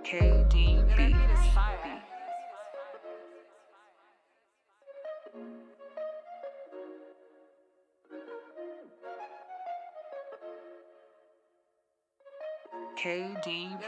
KDB. KDB.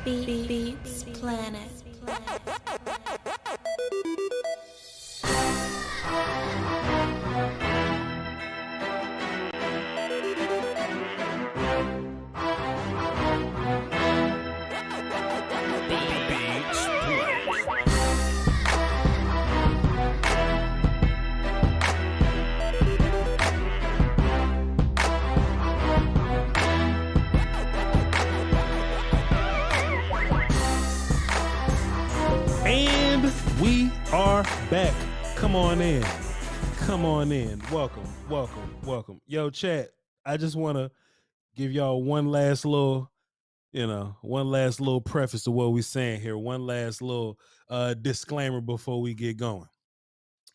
Beats Planet. We are back. Come on in. Welcome. Yo, chat, I just want to give y'all one last little preface to what we're saying here. One last little disclaimer before we get going.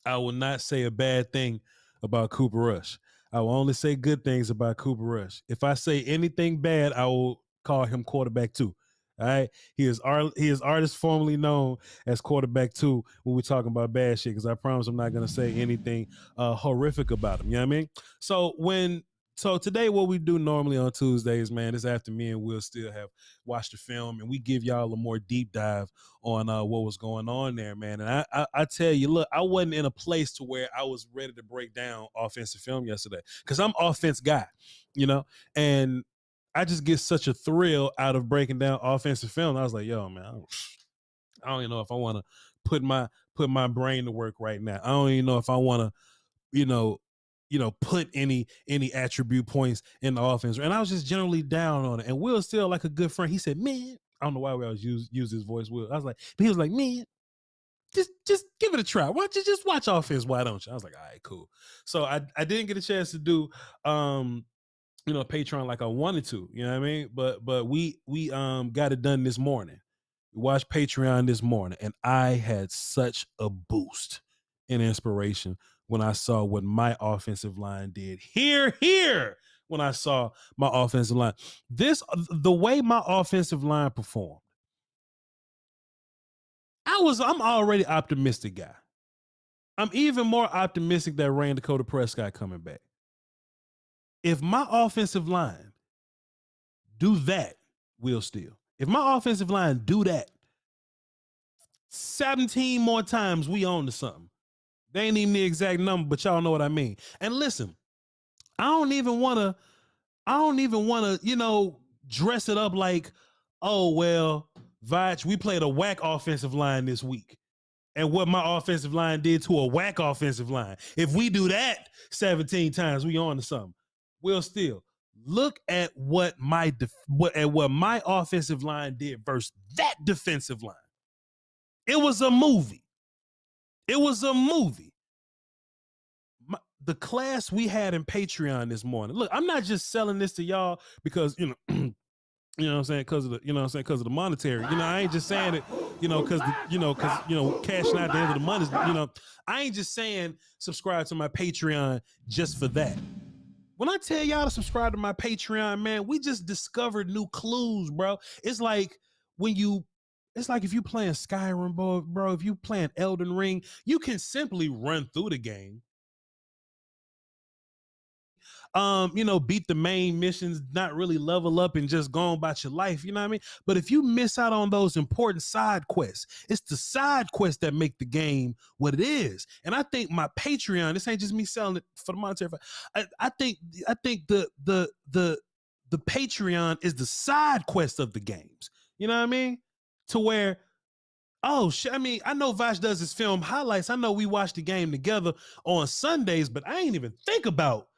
I will not say a bad thing about Cooper Rush. I will only say good things about Cooper Rush. If I say anything bad, I will call him quarterback 2. All right, he is artist formerly known as quarterback 2 when we're talking about bad shit. Because I promise I'm not gonna say anything horrific about him. You know what I mean? So today, what we do normally on Tuesdays, man, is after me and Will still have watched the film, and we give y'all a more deep dive on what was going on there, man. And I tell you, look, I wasn't in a place to where I was ready to break down offensive film yesterday because I'm offense guy, and I just get such a thrill out of breaking down offensive film. I was like, yo, man, I don't even know if I want to put my brain to work right now. I don't even know if I want to, put any attribute points in the offense. And I was just generally down on it. And Will's still like a good friend. He said, man, I don't know why we always use his voice, Will. I was like, but he was like, man, just give it a try. Why don't you just watch offense? Why don't you? I was like, all right, cool. So I didn't get a chance to do Patreon like I wanted to, you know what I mean? But we got it done this morning. We watched Patreon this morning, and I had such a boost in inspiration when I saw what my offensive line did. Here, when I saw my offensive line. The way my offensive line performed, I'm already optimistic guy. I'm even more optimistic that Dakota Prescott coming back. If my offensive line do that, Will Steele, if my offensive line do that 17 more times, we on to something. They ain't even the exact number, but y'all know what I mean. And listen, I don't even want to, dress it up like, oh, well, Voch, we played a whack offensive line this week. and what my offensive line did to a whack offensive line. If we do that 17 times, we on to something. Will Steele, look at what my offensive line did versus that defensive line. It was a movie. The class we had in Patreon this morning. Look, I'm not just selling this to y'all because, you know what I'm saying, because of the monetary. I ain't just saying it, because cashing out the end of the month is, I ain't just saying subscribe to my Patreon just for that. When I tell y'all to subscribe to my Patreon, man, we just discovered new clues, bro. It's like if you playing Skyrim, bro, if you playing Elden Ring, you can simply run through the game. Beat the main missions, not really level up and just go on about your life, you know what I mean? But if you miss out on those important side quests, it's the side quests that make the game what it is. And I think my Patreon, this ain't just me selling it for the monetary. I think the Patreon is the side quest of the games. You know what I mean? To where, oh shit, I mean, I know Voch does his film highlights. I know we watch the game together on Sundays, but I ain't even think about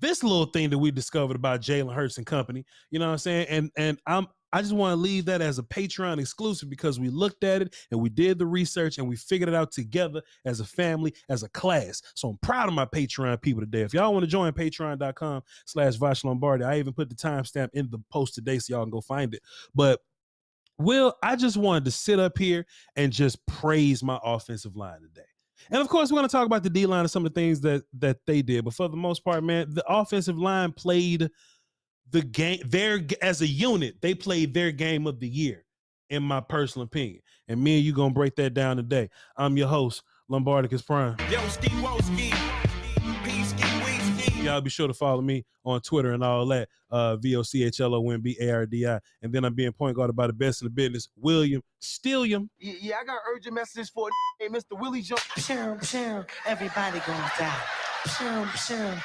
this little thing that we discovered about Jalen Hurts and company. You know what I'm saying? And I just want to leave that as a Patreon exclusive because we looked at it and we did the research and we figured it out together as a family, as a class. So I'm proud of my Patreon people today. If y'all want to join, patreon.com/Voch Lombardi. I even put the timestamp in the post today so y'all can go find it. But I just wanted to sit up here and just praise my offensive line today. And of course, we're going to talk about the D-line and some of the things that they did. But for the most part, man, the offensive line played the game as a unit. They played their game of the year, in my personal opinion. And me and you going to break that down today. I'm your host, Lombardicus Prime. Yo, Skywalker. Y'all be sure to follow me on Twitter and all that. VOCHLOMBARDI. And then I'm being point guarded by the best in the business, William Steele. Yeah, I got urgent messages for Mr. Willie Jones. Everybody gonna die.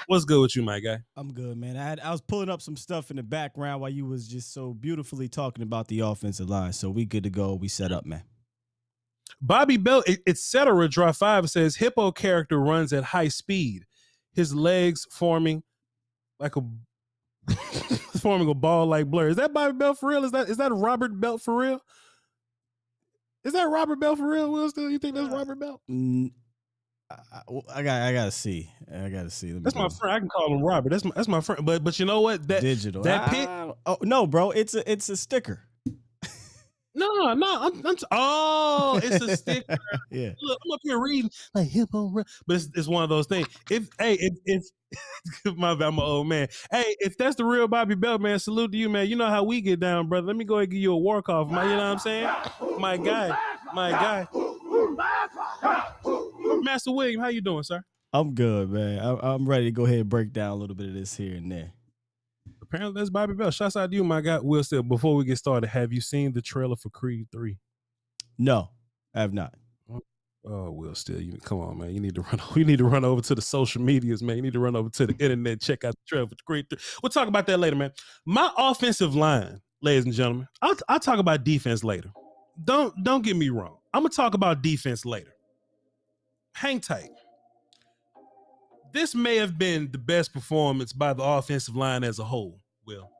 What's good with you, my guy? I'm good, man. I was pulling up some stuff in the background while you was just so beautifully talking about the offensive line. So we good to go. We set up, man. Bobby Bell, etc. Draw 5 says Hippo character runs at high speed. His legs forming a ball like Blur. Is that Bobby Bell for real? Is that Robert Bell for real? Is that Robert Bell for real, Will? Still, you think that's Robert Bell? I gotta see. That's my friend. I can call him Robert. That's my friend. But you know what? That digital. That pic. Oh no, bro. It's a sticker. No. It's a sticker. Yeah. Look, I'm up here reading like Hippo, but it's one of those things. If my bad, I'm an old man. Hey, if that's the real Bobby Bell, man, salute to you, man. You know how we get down, brother. Let me go ahead and give you a walk off, man. You know what I'm saying? My guy. Master William, how you doing, sir? I'm good, man. I'm ready to go ahead and break down a little bit of this here and there. Apparently that's Bobby Bell. Shouts out to you, my guy. Will Steele, before we get started, have you seen the trailer for Creed 3? No, I have not. Oh, Will Steele, come on, man. You need to run over to the social medias, man. You need to run over to the internet, check out the trailer for Creed 3. We'll talk about that later, man. My offensive line, ladies and gentlemen, I'll talk about defense later. Don't get me wrong. I'm gonna talk about defense later. Hang tight. This may have been the best performance by the offensive line as a whole, Will.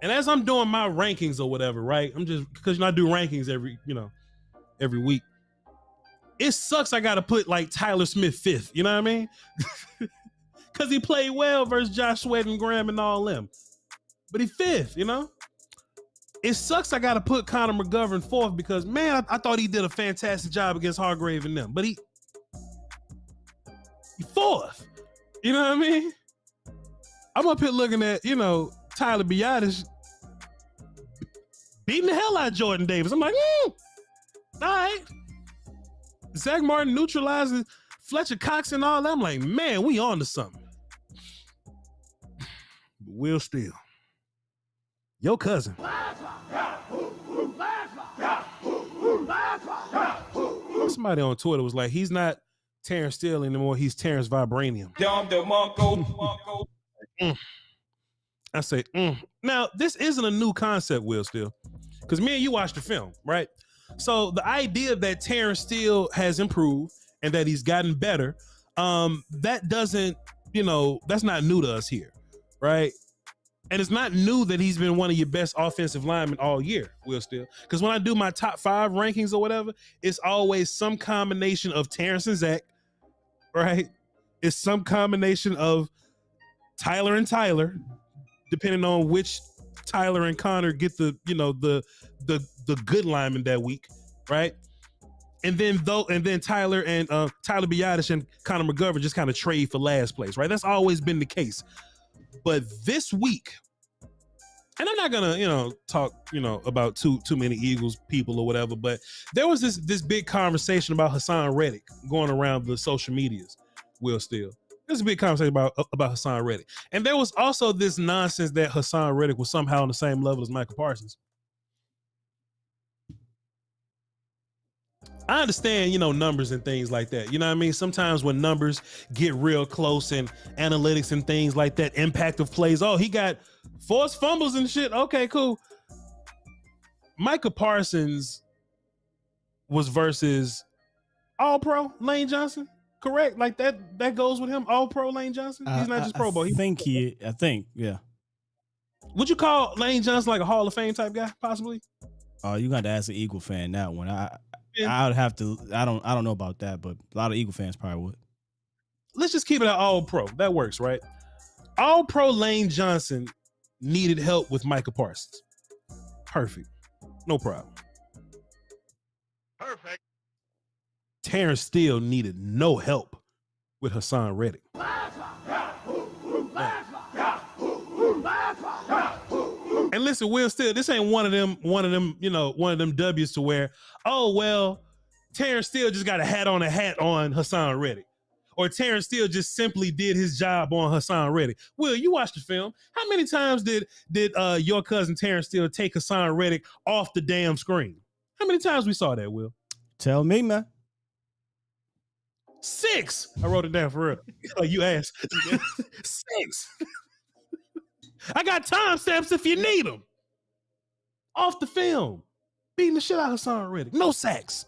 And as I'm doing my rankings or whatever, right? I'm just because I do rankings every week. It sucks I gotta put like Tyler Smith 5th, you know what I mean? Because he played well versus Josh Sweat and Graham and all them. But he 5th, you know? It sucks I gotta put Connor McGovern 4th because, man, I thought he did a fantastic job against Hargrave and them. But he 4th. You know what I mean? I'm up here looking at, Tyler Biadasz beating the hell out of Jordan Davis. I'm like, all right. Zach Martin neutralizing Fletcher Cox and all that. I'm like, man, we on to something. But Will Steele, your cousin. Somebody on Twitter was like, he's not Terrence Steele anymore. He's Terrence Vibranium. I say, Now, this isn't a new concept, Will Steele, because me and you watched the film, right? So the idea that Terrence Steele has improved and that he's gotten better, that doesn't, that's not new to us here, right? And it's not new that he's been one of your best offensive linemen all year, Will Steele. Because when I do my top 5 rankings or whatever, it's always some combination of Terrence and Zach, right? It's some combination of Tyler and Tyler, depending on which Tyler and Connor get the good lineman that week, right? And then Tyler and Tyler Biadasz and Connor McGovern just kind of trade for last place, right? That's always been the case. But this week, and I'm not gonna, talk, about too many Eagles people or whatever, but there was this big conversation about Hassan Reddick going around the social medias, Will Steele. There's a big conversation about Hassan Reddick. And there was also this nonsense that Hassan Reddick was somehow on the same level as Michael Parsons. I understand, numbers and things like that. You know what I mean? Sometimes when numbers get real close and analytics and things like that, impact of plays. Oh, he got forced fumbles and shit. Okay, cool. Micah Parsons was versus All-Pro Lane Johnson, correct? Like that goes with him. All-Pro Lane Johnson. He's not just Pro Bowl. I think, yeah. Would you call Lane Johnson like a Hall of Fame type guy, possibly? Oh, you got to ask an Eagle fan that one. I would have to. I don't know about that, but a lot of Eagle fans probably would. Let's just keep it at All-Pro. That works, right? All-Pro Lane Johnson needed help with Micah Parsons. Perfect. No problem. Perfect. Terrence Steele needed no help with Hassan Reddick. And listen, Will Steele, this ain't one of them W's to where, oh, well, Terrence Steele just got a hat on Hassan Reddick. Or Terrence Steele just simply did his job on Hassan Reddick. Will, you watched the film. How many times did your cousin Terrence Steele take Hassan Reddick off the damn screen? How many times we saw that, Will? Tell me, man. 6. I wrote it down for real. You asked. 6. I got timestamps if you need them. Off the film. Beating the shit out of Hassan Reddick. No sacks.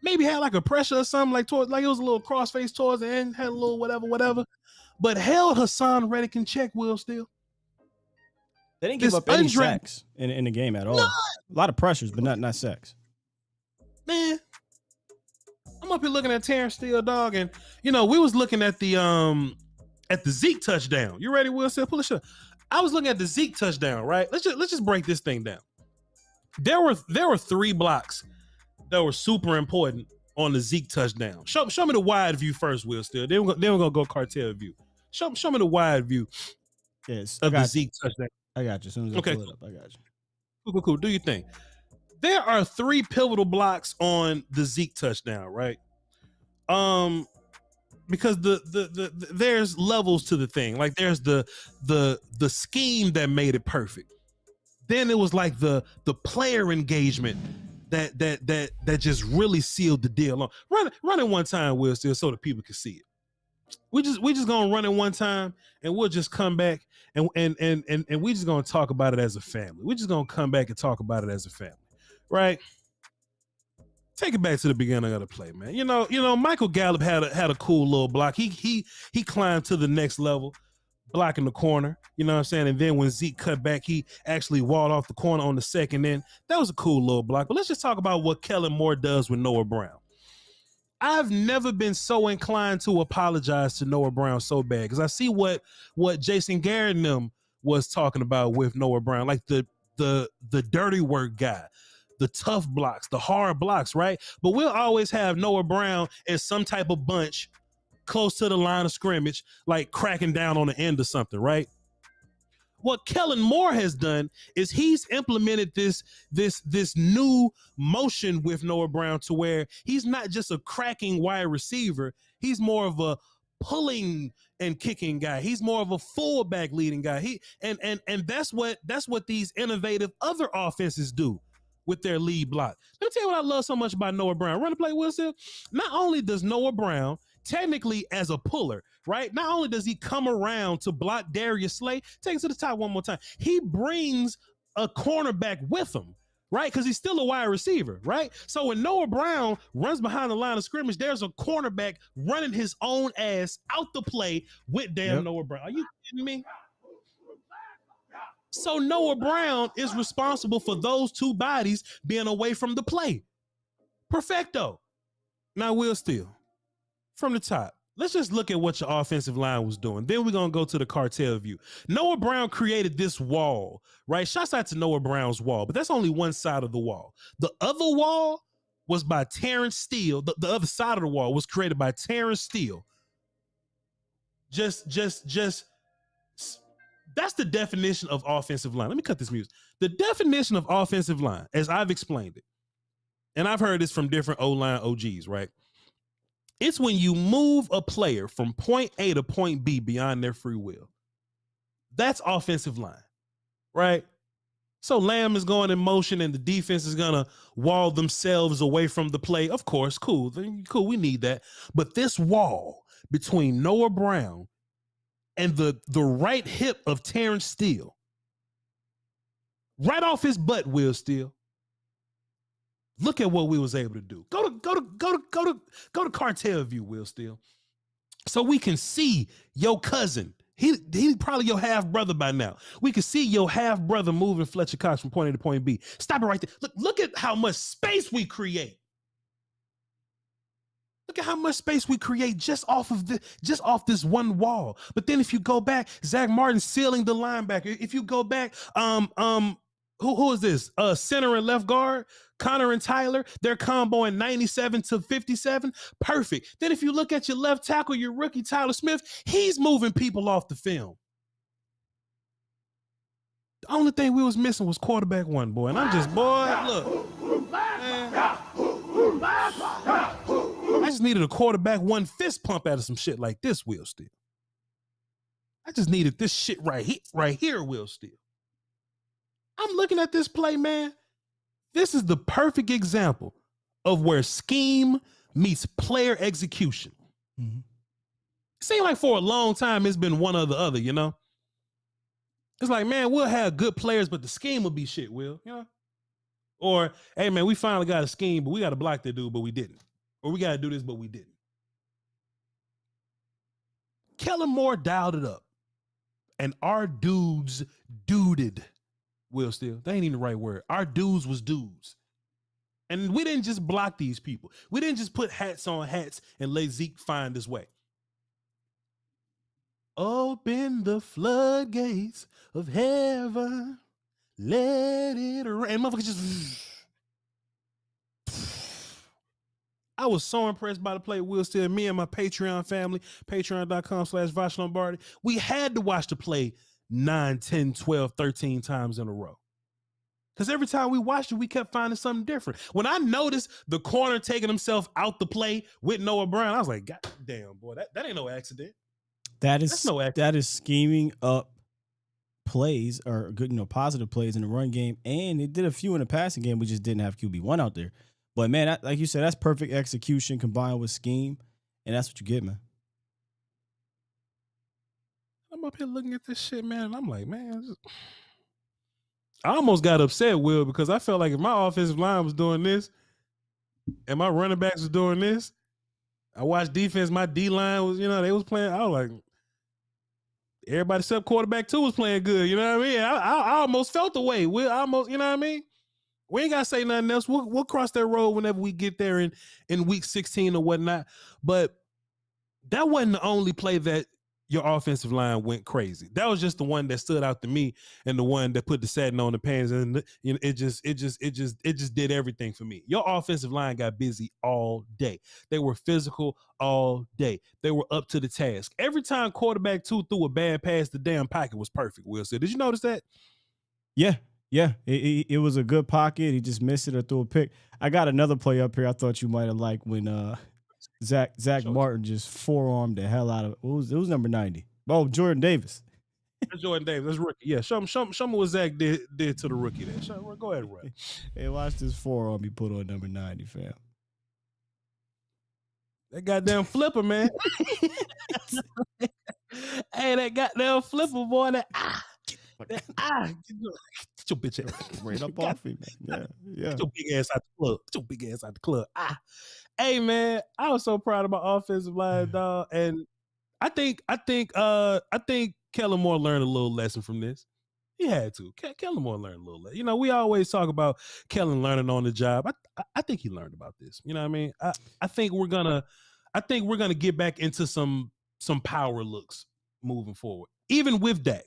Maybe had like a pressure or something, like it was a little crossface towards the end, had a little whatever. But held Hassan Reddick in check, Will Steele. They didn't give up any sacks in the game at all. None. A lot of pressures, but not sacks. Man, I'm up here looking at Terrence Steele, dog, and we was looking at the Zeke touchdown. You ready, Will Steele? Pull it up. I was looking at the Zeke touchdown, right? Let's just break this thing down. There were 3 blocks that were super important on the Zeke touchdown. Show me the wide view first, Will Steele. Then we're gonna go cartel view. Show me the wide view of the Zeke touchdown. I got you. As soon as I pull it up, I got you. Cool. Do your thing. There are 3 pivotal blocks on the Zeke touchdown, right? Because there's levels to the thing. Like there's the scheme that made it perfect. Then it was like the player engagement that just really sealed the deal. Run it one time, Will Steele, so the people can see it. We just gonna run it one time, and we'll just come back and we just gonna talk about it as a family. We're just gonna come back and talk about it as a family, right? Take it back to the beginning of the play, man. Michael Gallup had a cool little block. He climbed to the next level, blocking the corner. You know what I'm saying? And then when Zeke cut back, he actually walled off the corner on the second end. That was a cool little block. But let's just talk about what Kellen Moore does with Noah Brown. I've never been so inclined to apologize to Noah Brown so bad because I see what Jason Garrett and them was talking about with Noah Brown, like the dirty work guy. The tough blocks, the hard blocks, right? But we'll always have Noah Brown as some type of bunch close to the line of scrimmage, like cracking down on the end or something, right? What Kellen Moore has done is he's implemented this new motion with Noah Brown to where he's not just a cracking wide receiver. He's more of a pulling and kicking guy. He's more of a fullback leading guy. And that's what these innovative other offenses do with their lead block. Let me tell you what I love so much about Noah Brown. Run the play, Wilson. Not only does Noah Brown, technically as a puller, right? Not only does he come around to block Darius Slay, take it to the top one more time. He brings a cornerback with him, right? Because he's still a wide receiver, right? So when Noah Brown runs behind the line of scrimmage, there's a cornerback running his own ass out the play with Noah Brown. Are you kidding me? So Noah Brown is responsible for those two bodies being away from the play. Perfecto. Now, Will Steele, from the top, let's just look at what your offensive line was doing. Then we're going to go to the cartel view. Noah Brown created this wall, right? Shouts out to Noah Brown's wall, but that's only one side of the wall. The other wall was by Terrence Steele. The other side of the wall was created by Terrence Steele. That's the definition of offensive line. Let me cut this music. The definition of offensive line, as I've explained it, and I've heard this from different O-line OGs, right? It's when you move a player from point A to point B beyond their free will. That's offensive line, right? So Lamb is going in motion and the defense is going to wall themselves away from the play. Of course, cool. We need that. But this wall between Noah Brown and the right hip of Terrence Steele, right off his butt, Will Steele. Look at what we was able to do. Go to cartel view, Will Steele, so we can see your cousin. He probably your half brother by now. We can see your half brother moving Fletcher Cox from point A to point B. Stop it right there. Look at how much space we create. Look at how much space we create just off this one wall. But then if you go back, Zach Martin sealing the linebacker. If you go back, who is this? Center and left guard, Connor and Tyler, they're comboing 97 to 57. Perfect. Then if you look at your left tackle, your rookie Tyler Smith, he's moving people off the film. The only thing we was missing was quarterback one, boy. And I'm just, look. Man. I just needed a quarterback one fist pump out of some shit like this, Will Steele. I just needed this shit right here, Will Steele. I'm looking at this play, man. This is the perfect example of where scheme meets player execution. Mm-hmm. It seems like for a long time it's been one or the other, you know? It's like, man, we'll have good players, but the scheme will be shit, Will, you know? Or, hey, man, we finally got a scheme, but we got to block that dude, but we didn't. Or we got to do this, but we didn't. Kellen Moore dialed it up. And our dudes duded, Will Steele. That ain't even the right word. Our dudes was dudes. And we didn't just block these people. We didn't just put hats on hats and let Zeke find his way. Open the floodgates of heaven. Let it rain. And motherfucker just... I was so impressed by the play, Will Steele. Me and my Patreon family, patreon.com/Voch Lombardi. We had to watch the play 9, 10, 12, 13 times in a row. Because every time we watched it, we kept finding something different. When I noticed the corner taking himself out the play with Noah Brown, I was like, God damn, boy, that ain't no accident. That's no accident. That is scheming up plays or good, positive plays in the run game. And it did a few in the passing game. We just didn't have QB1 out there. But, man, like you said, that's perfect execution combined with scheme, and that's what you get, man. I'm up here looking at this shit, man, and I'm like, man, I almost got upset, Will, because I felt like if my offensive line was doing this and my running backs was doing this, I watched defense, my D-line was, they was playing. I was like, everybody except quarterback 2 was playing good, you know what I mean? I almost felt the way, Will. I almost, you know what I mean? We ain't got to say nothing else. We'll cross that road whenever we get there in week 16 or whatnot. But that wasn't the only play that your offensive line went crazy. That was just the one that stood out to me and the one that put the satin on the pants. And it just did everything for me. Your offensive line got busy all day. They were physical all day. They were up to the task. Every time quarterback 2 threw a bad pass, the damn pocket was perfect, Will said. Did you notice that? Yeah. Yeah, it was a good pocket. He just missed it or threw a pick. I got another play up here I thought you might have liked when Zach Martin just forearmed the hell out of it. Was number 90. Oh, Jordan Davis. That's Jordan Davis. That's rookie. Yeah, show me what Zach did to the rookie there. Go ahead, Ray. Hey, watch this forearm he put on number 90, fam. That goddamn flipper, man. Hey, that goddamn flipper, boy. Get your bitch ass. Right up off me, man. Yeah. Get your big ass out the club. Get your big ass out the club. Hey man, I was so proud of my offensive line, dog. And I think Kellen Moore learned a little lesson from this. He had to. Kellen Moore learned a little lesson. You know, we always talk about Kellen learning on the job. I think he learned about this. You know what I mean? I think we're gonna get back into some power looks moving forward. Even with Dak,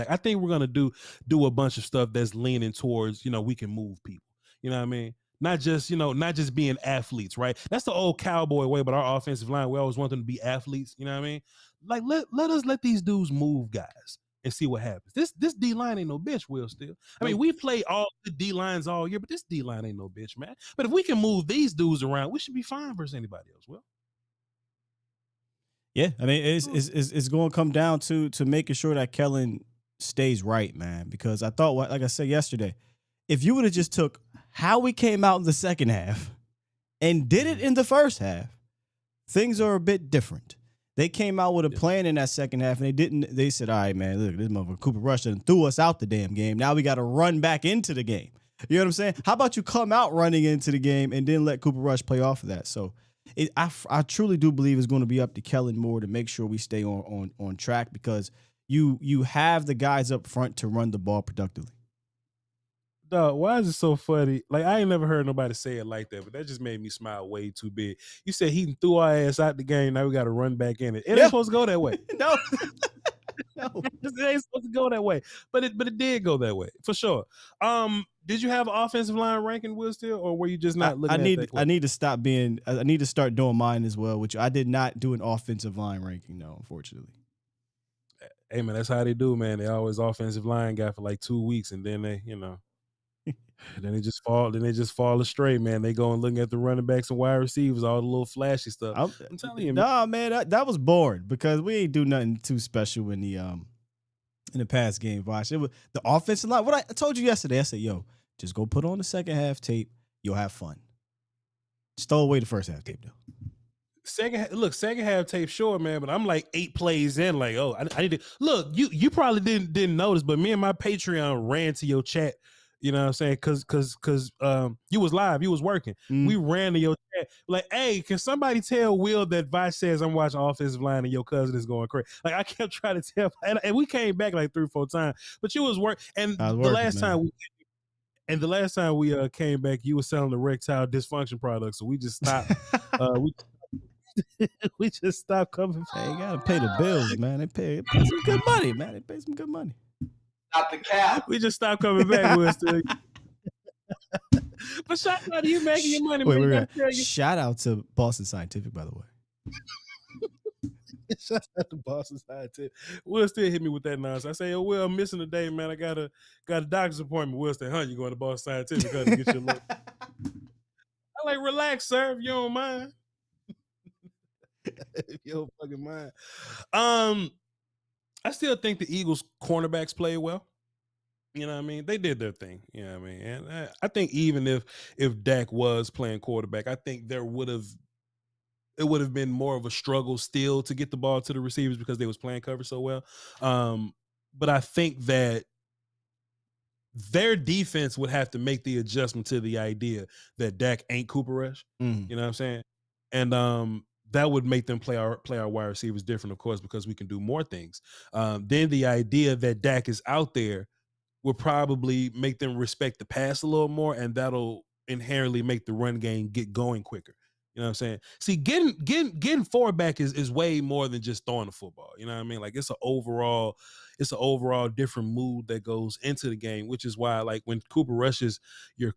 I think we're gonna do a bunch of stuff that's leaning towards, you know, we can move people. You know what I mean? Not just being athletes, right? That's the old Cowboy way, but our offensive line, we always want them to be athletes. You know what I mean? Like let us let these dudes move guys and see what happens. This D-line ain't no bitch, Will Steele. I mean, we play all the D-lines all year, but this D-line ain't no bitch, man. But if we can move these dudes around, we should be fine versus anybody else, Will. Yeah, I mean, it's going to come down to making sure that Kellen stays right, man. Because I thought, like I said yesterday, if you would have just took how we came out in the second half and did it in the first half, things are a bit different. They came out with a plan in that second half, and they said, all right, man, look, this motherfucker Cooper Rush done threw us out the damn game. Now we got to run back into the game. You know what I'm saying? How about you come out running into the game and then let Cooper Rush play off of that? So I truly do believe it's going to be up to Kellen Moore to make sure we stay on track, because you have the guys up front to run the ball productively. Dog, why is it so funny? Like, I ain't never heard nobody say it like that, but that just made me smile way too big. You said he threw our ass out the game. Now we got to run back in it. It ain't supposed to go that way. No. No, it ain't supposed to go that way. But it did go that way for sure. Did you have an offensive line ranking, Will, still, or were you just not looking at that? I need to start doing mine as well, which I did not do an offensive line ranking, no, unfortunately. Hey man, that's how they do, man. They always offensive line guy for like 2 weeks, and then they, you know. Then they just fall astray, man. They go and look at the running backs and wide receivers, all the little flashy stuff. I'm telling you, nah, man, that was boring because we ain't do nothing too special in the past game, Voch. It was the offensive line. What I told you yesterday, I said, yo, just go put on the second half tape. You'll have fun. Stole away the first half tape though. Second half tape, sure, man. But I'm like 8 plays in, like, oh, I need to look. You probably didn't notice, but me and my Patreon ran to your chat. You know what I'm saying? Cause you was live, you was working. We ran to your chat like, hey, can somebody tell Will that Voch says I'm watching offensive line and your cousin is going crazy? Like, I kept trying to tell, and we came back like 3 or 4 times, but you was working. And the last time we came back, you were selling the erectile dysfunction product, so we just stopped. We just stopped coming. Hey, you gotta pay the bills, man. They pay some good money, man. They pay some good money. Not the cap. We just stopped coming back with us. But shout out to you making your money. Wait. Shout out to Boston Scientific, by the way. Shout out to Boston Scientific. Will still hit me with that nonsense. I say, oh, Will, I'm missing today, man. I got a doctor's appointment. Will say, you going to Boston Scientific to get your look. I like, relax, sir, if you don't mind. If you don't fucking mind. I still think the Eagles cornerbacks played well. You know what I mean? They did their thing. You know what I mean? And I think even if Dak was playing quarterback, I think it would have been more of a struggle still to get the ball to the receivers because they was playing cover so well. But I think that their defense would have to make the adjustment to the idea that Dak ain't Cooper Rush. You know what I'm saying? And that would make them play our wide receivers different, of course, because we can do more things. Then the idea that Dak is out there will probably make them respect the pass a little more, and that'll inherently make the run game get going quicker. You know what I'm saying? See, getting forward back is way more than just throwing the football. You know what I mean? Like, it's an overall different mood that goes into the game, which is why, like, when Cooper Rush is your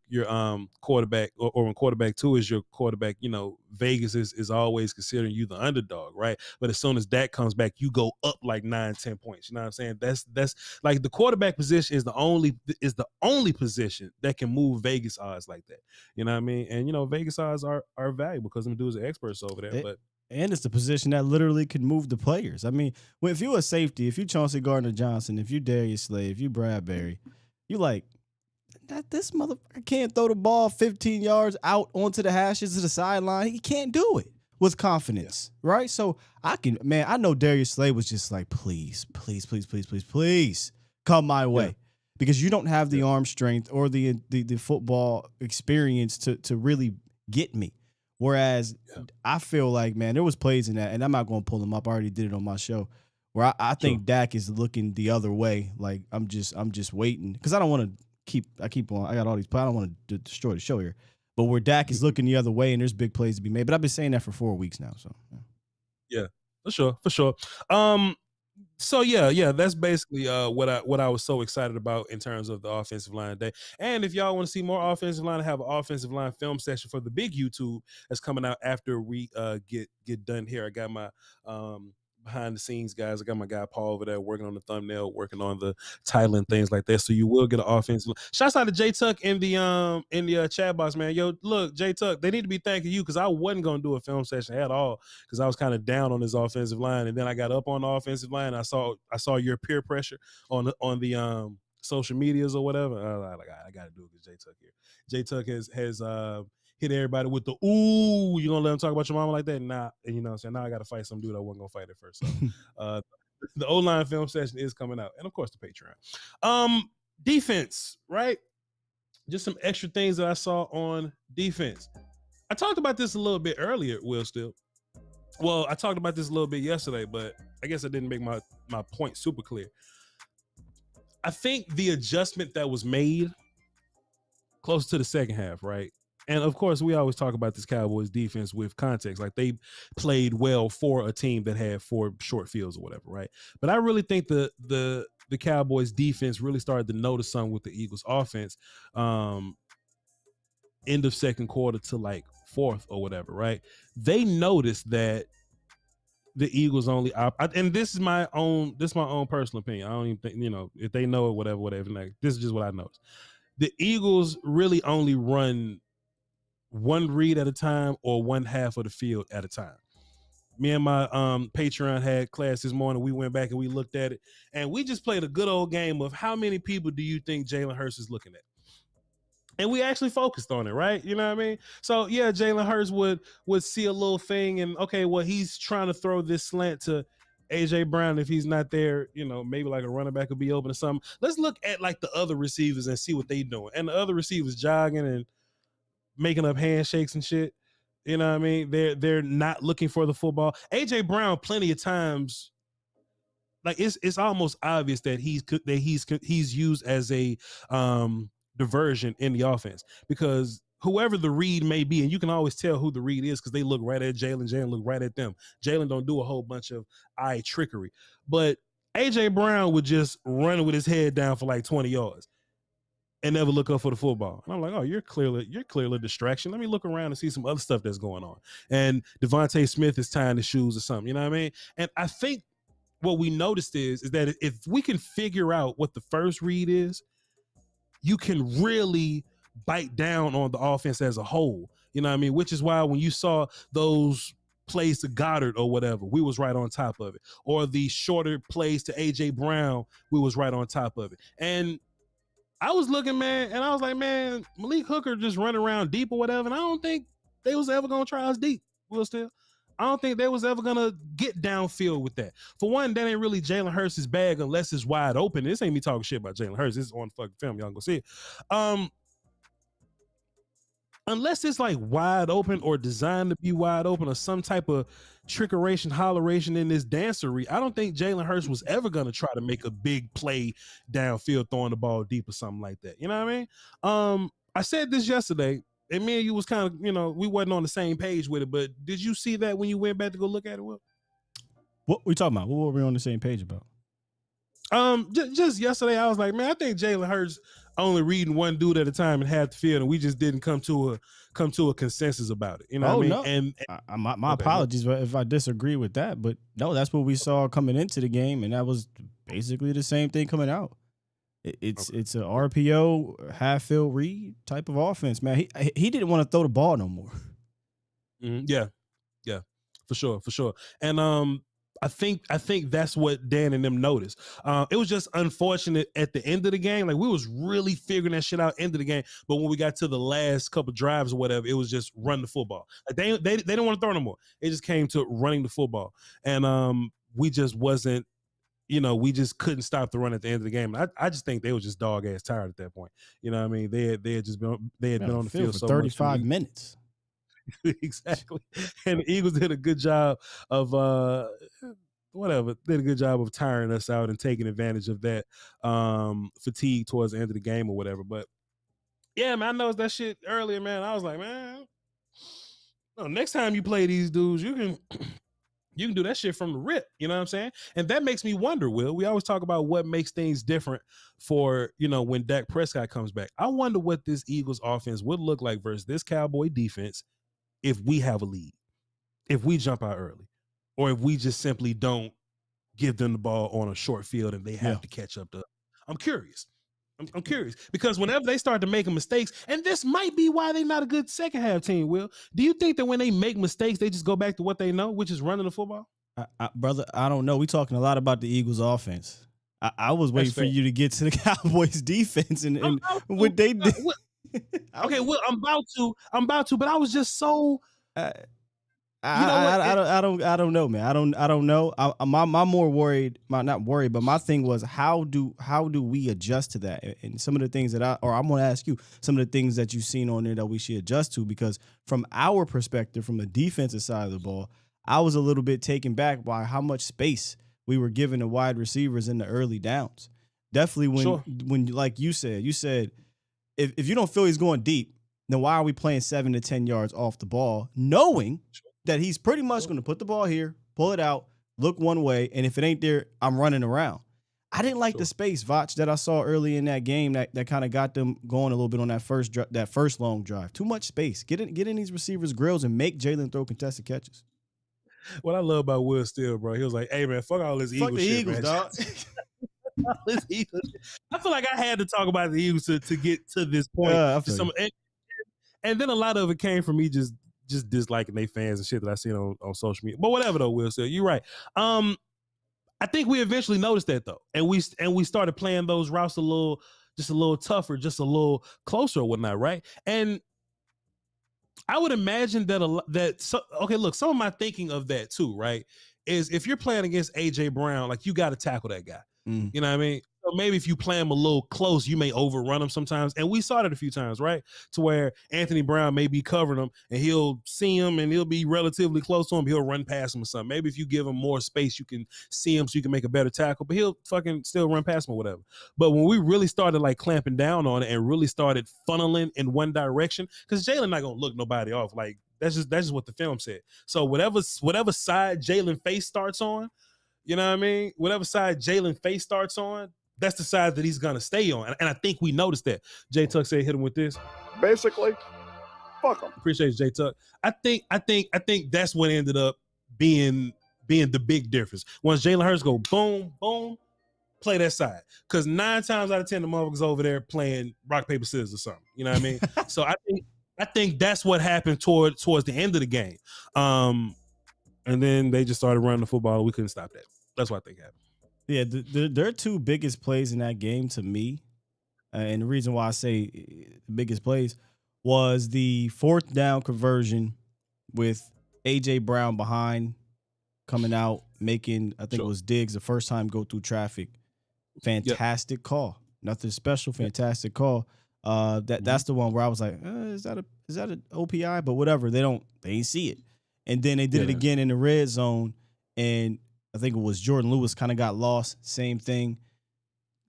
quarterback, or when quarterback 2 is your quarterback, you know, Vegas is always considering you the underdog, right? But as soon as Dak comes back, you go up like 9-10 points. You know what I'm saying? That's like the quarterback position is the only position that can move Vegas odds like that. You know what I mean? And you know, Vegas odds are valuable because them dudes are experts over there. And it's the position that literally could move the players. I mean, if you're a safety, if you Chauncey Gardner-Johnson, if you Darius Slay, if you Bradbury, you like, that this motherfucker can't throw the ball 15 yards out onto the hashes of the sideline. He can't do it with confidence, right? So I know Darius Slay was just like, please come my way. because you don't have the arm strength or the football experience to really get me. Whereas I feel like, man, there was plays in that, and I'm not going to pull them up. I already did it on my show, where I think Dak is looking the other way. Like I'm just waiting because I don't want to I got all these plays. I don't want to destroy the show here, but where Dak is looking the other way and there's big plays to be made. But I've been saying that for 4 weeks now. So yeah, for sure. So that's basically what I was so excited about in terms of the offensive line today. And if y'all want to see more offensive line, I have an offensive line film session for the big YouTube that's coming out after we get done here. I got my behind the scenes guys. I got my guy Paul over there working on the thumbnail, working on the title and things like that. So you will get an offensive. Shouts out to J Tuck in the chat box, man. Yo, look, J Tuck, they need to be thanking you because I wasn't gonna do a film session at all because I was kind of down on this offensive line, and then I got up on the offensive line. I saw your peer pressure on the social medias or whatever. I got to do it because J Tuck here. J Tuck has hit everybody with the ooh, you gonna let him talk about your mama like that? Nah, and you know what I'm saying? Now I gotta fight some dude I wasn't gonna fight at first. So the O-line film session is coming out. And of course the Patreon. Defense, right? Just some extra things that I saw on defense. I talked about this a little bit earlier, Will Steele. Well, I talked about this a little bit yesterday, but I guess I didn't make my point super clear. I think the adjustment that was made close to the second half, right? And of course, we always talk about this Cowboys defense with context. Like they played well for a team that had 4 short fields or whatever, right? But I really think the Cowboys defense really started to notice something with the Eagles offense end of second quarter to like fourth or whatever, right? They noticed that the Eagles only and this is my own personal opinion. I don't even think, if they know it, whatever. Like, this is just what I noticed. The Eagles really only run one read at a time or one half of the field at a time. Me and my Patreon had class this morning. We went back and we looked at it, and we just played a good old game of how many people do you think Jalen Hurts is looking at? And we actually focused on it, right? You know what I mean? So yeah, Jalen Hurts would see a little thing and okay, well, he's trying to throw this slant to AJ Brown. If he's not there, maybe like a running back would be open or something. Let's look at like the other receivers and see what they doing. And the other receivers jogging and making up handshakes and shit. You know what I mean? They're not looking for the football. AJ Brown, plenty of times, like it's almost obvious that he's used as a diversion in the offense because whoever the read may be, and you can always tell who the read is because they look right at Jalen. Jalen look right at them. Jalen don't do a whole bunch of eye trickery, but AJ Brown would just run with his head down for like 20 yards. And never look up for the football. And I'm like, oh, you're clearly a distraction. Let me look around and see some other stuff that's going on. And Devontae Smith is tying the shoes or something. You know what I mean? And I think what we noticed is that if we can figure out what the first read is, you can really bite down on the offense as a whole. You know what I mean? Which is why when you saw those plays to Goddard or whatever, we was right on top of it. Or the shorter plays to AJ Brown, we was right on top of it. And I was looking, man, and I was like, man, Malik Hooker just running around deep or whatever, and I don't think they was ever going to try us deep, Will Steele. I don't think they was ever going to get downfield with that. For one, that ain't really Jalen Hurts' bag unless it's wide open. This ain't me talking shit about Jalen Hurts. This is on fucking film. Y'all go see it. Unless it's like wide open or designed to be wide open or some type of trickeration, holleration in this dancery, I don't think Jalen Hurts was ever going to try to make a big play downfield, throwing the ball deep or something like that. You know what I mean? I said this yesterday, and me and you was kind of, we wasn't on the same page with it, but did you see that when you went back to go look at it, Will? What we talking about? What were we on the same page about? Just yesterday, I was like, man, I think Jalen Hurts only reading one dude at a time in half the field, and we just didn't come to a consensus about it. You know what I mean? No. And my apologies if I disagree with that, but no, that's what we saw coming into the game, and that was basically the same thing coming out. It's a RPO half field read type of offense, man. He didn't want to throw the ball no more. Yeah, for sure. And I think that's what Dan and them noticed. It was just unfortunate at the end of the game. Like we was really figuring that shit out end of the game, but when we got to the last couple drives or whatever, it was just run the football. Like they didn't want to throw no more. It just came to running the football, and we just wasn't we just couldn't stop the run at the end of the game. I just think they were just dog ass tired at that point. You know what I mean? They had been on the field for so 35 much. minutes. Exactly. And the Eagles did a good job of did a good job of tiring us out and taking advantage of that fatigue towards the end of the game or whatever. But yeah, man, I noticed that shit earlier, man. I was like, man, no, next time you play these dudes, you can do that shit from the rip. You know what I'm saying? And that makes me wonder, Will. We always talk about what makes things different for, when Dak Prescott comes back. I wonder what this Eagles offense would look like versus this Cowboy defense if we have a lead, if we jump out early, or if we just simply don't give them the ball on a short field and they have to catch up to. I'm curious. I'm curious because whenever they start to make mistakes, and this might be why they're not a good second half team, Will, do you think that when they make mistakes, they just go back to what they know, which is running the football? Brother, I don't know. We're talking a lot about the Eagles offense. I was waiting for you to get to the Cowboys defense and what they did. Okay, well, I'm about to, but I was just so. I don't know, man. I don't know. I'm more worried. Not worried, but my thing was how do we adjust to that? And some of the things that I'm going to ask you some of the things that you've seen on there that we should adjust to, because from our perspective, from the defensive side of the ball, I was a little bit taken back by how much space we were giving the wide receivers in the early downs. Definitely when like you said if you don't feel he's going deep, then why are we playing 7 to 10 yards off the ball, knowing that he's pretty much going to put the ball here, pull it out, look one way, and if it ain't there, I'm running around. I didn't like the space, Voch, that I saw early in that game that kind of got them going a little bit on that first long drive. Too much space. Get in these receivers' grills and make Jalen throw contested catches. What I love about Will Steele, bro, he was like, hey, man, fuck all this Eagles shit, Eagles, man. dog. I feel like I had to talk about the Eagles to get to this point. And then a lot of it came from me just disliking they fans and shit that I seen on social media. But whatever though, Will Steele, you're right. I think we eventually noticed that though, and we started playing those routes a little tougher, just a little closer or whatnot, right? And I would imagine that some of my thinking of that too, right, is if you're playing against AJ Brown, like you got to tackle that guy. You know what I mean? So maybe if you play him a little close, you may overrun him sometimes. And we saw that a few times, right? To where Anthony Brown may be covering him and he'll see him and he'll be relatively close to him. He'll run past him or something. Maybe if you give him more space, you can see him so you can make a better tackle, but he'll fucking still run past him or whatever. But when we really started like clamping down on it and really started funneling in one direction, because Jalen not going to look nobody off. Like that's just what the film said. So whatever side Jalen face starts on, you know what I mean? Whatever side Jalen face starts on, that's the side that he's gonna stay on. And I think we noticed that. J Tuck said hit him with this. Basically, fuck him. Appreciate it, J Tuck. I think that's what ended up being the big difference. Once Jalen Hurts go boom, boom, play that side. Because 9 times out of 10, the motherfuckers over there playing rock, paper, scissors or something. You know what I mean? So I think that's what happened towards the end of the game. And then they just started running the football. We couldn't stop that. That's what I think happened. Yeah, their two biggest plays in that game to me, and the reason why I say the biggest plays was the 4th down conversion with A.J. Brown behind, coming out, making, I think it was Diggs, the first time go through traffic. Fantastic call. Nothing special, fantastic call. That's the one where I was like, is that an OPI? But whatever, they ain't see it. And then they did it again in the red zone, and I think it was Jordan Lewis kind of got lost. Same thing.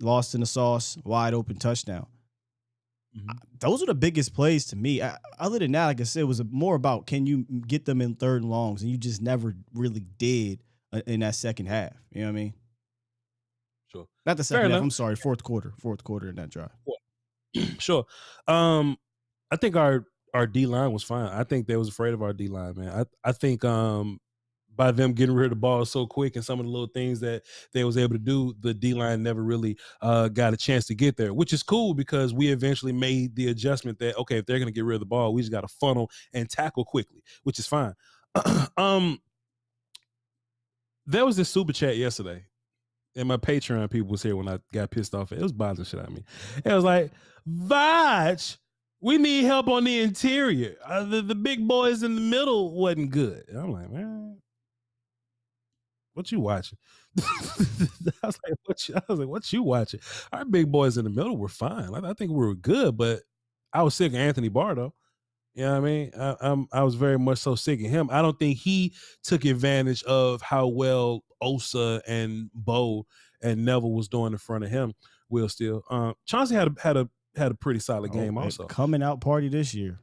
Lost in the sauce, wide open touchdown. Those are the biggest plays to me. Other than that, like I said, it was more about can you get them in 3rd and longs, and you just never really did in that second half. You know what I mean? Sure. Not the second half. I'm sorry, fourth quarter in that drive. Sure. I think our D-line was fine. I think they was afraid of our D-line, man. I think by them getting rid of the ball so quick and some of the little things that they was able to do, the D-line never really got a chance to get there, which is cool because we eventually made the adjustment that, okay, if they're going to get rid of the ball, we just got to funnel and tackle quickly, which is fine. There was this super chat yesterday, and my Patreon people was here when I got pissed off. It was bothering shit out of me. It was like, Voch, we need help on the interior. The big boys in the middle wasn't good. And I'm like, man, what you watching? I was like, what you watching? Our big boys in the middle were fine. I think we were good, but I was sick of Anthony Barr though. You know what I mean? I was very much so sick of him. I don't think he took advantage of how well Osa and Bo and Neville was doing in front of him. Will Steele. Chauncey had a pretty solid game also. Coming out party this year.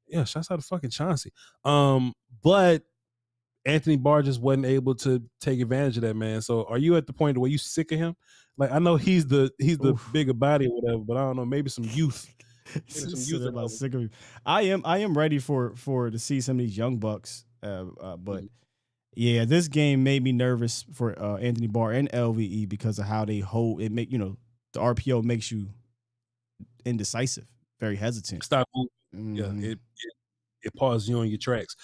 Yeah, shouts out to fucking Chauncey. But Anthony Barr just wasn't able to take advantage of that, man. So are you at the point where you sick of him? Like, I know he's the bigger body or whatever, but I don't know, maybe some youth. Sick of him. I am ready for to see some of these young bucks. But yeah, this game made me nervous for Anthony Barr and LVE because of how they hold it. The RPO makes you indecisive, very hesitant. Stop moving. Yeah, it pauses you on your tracks,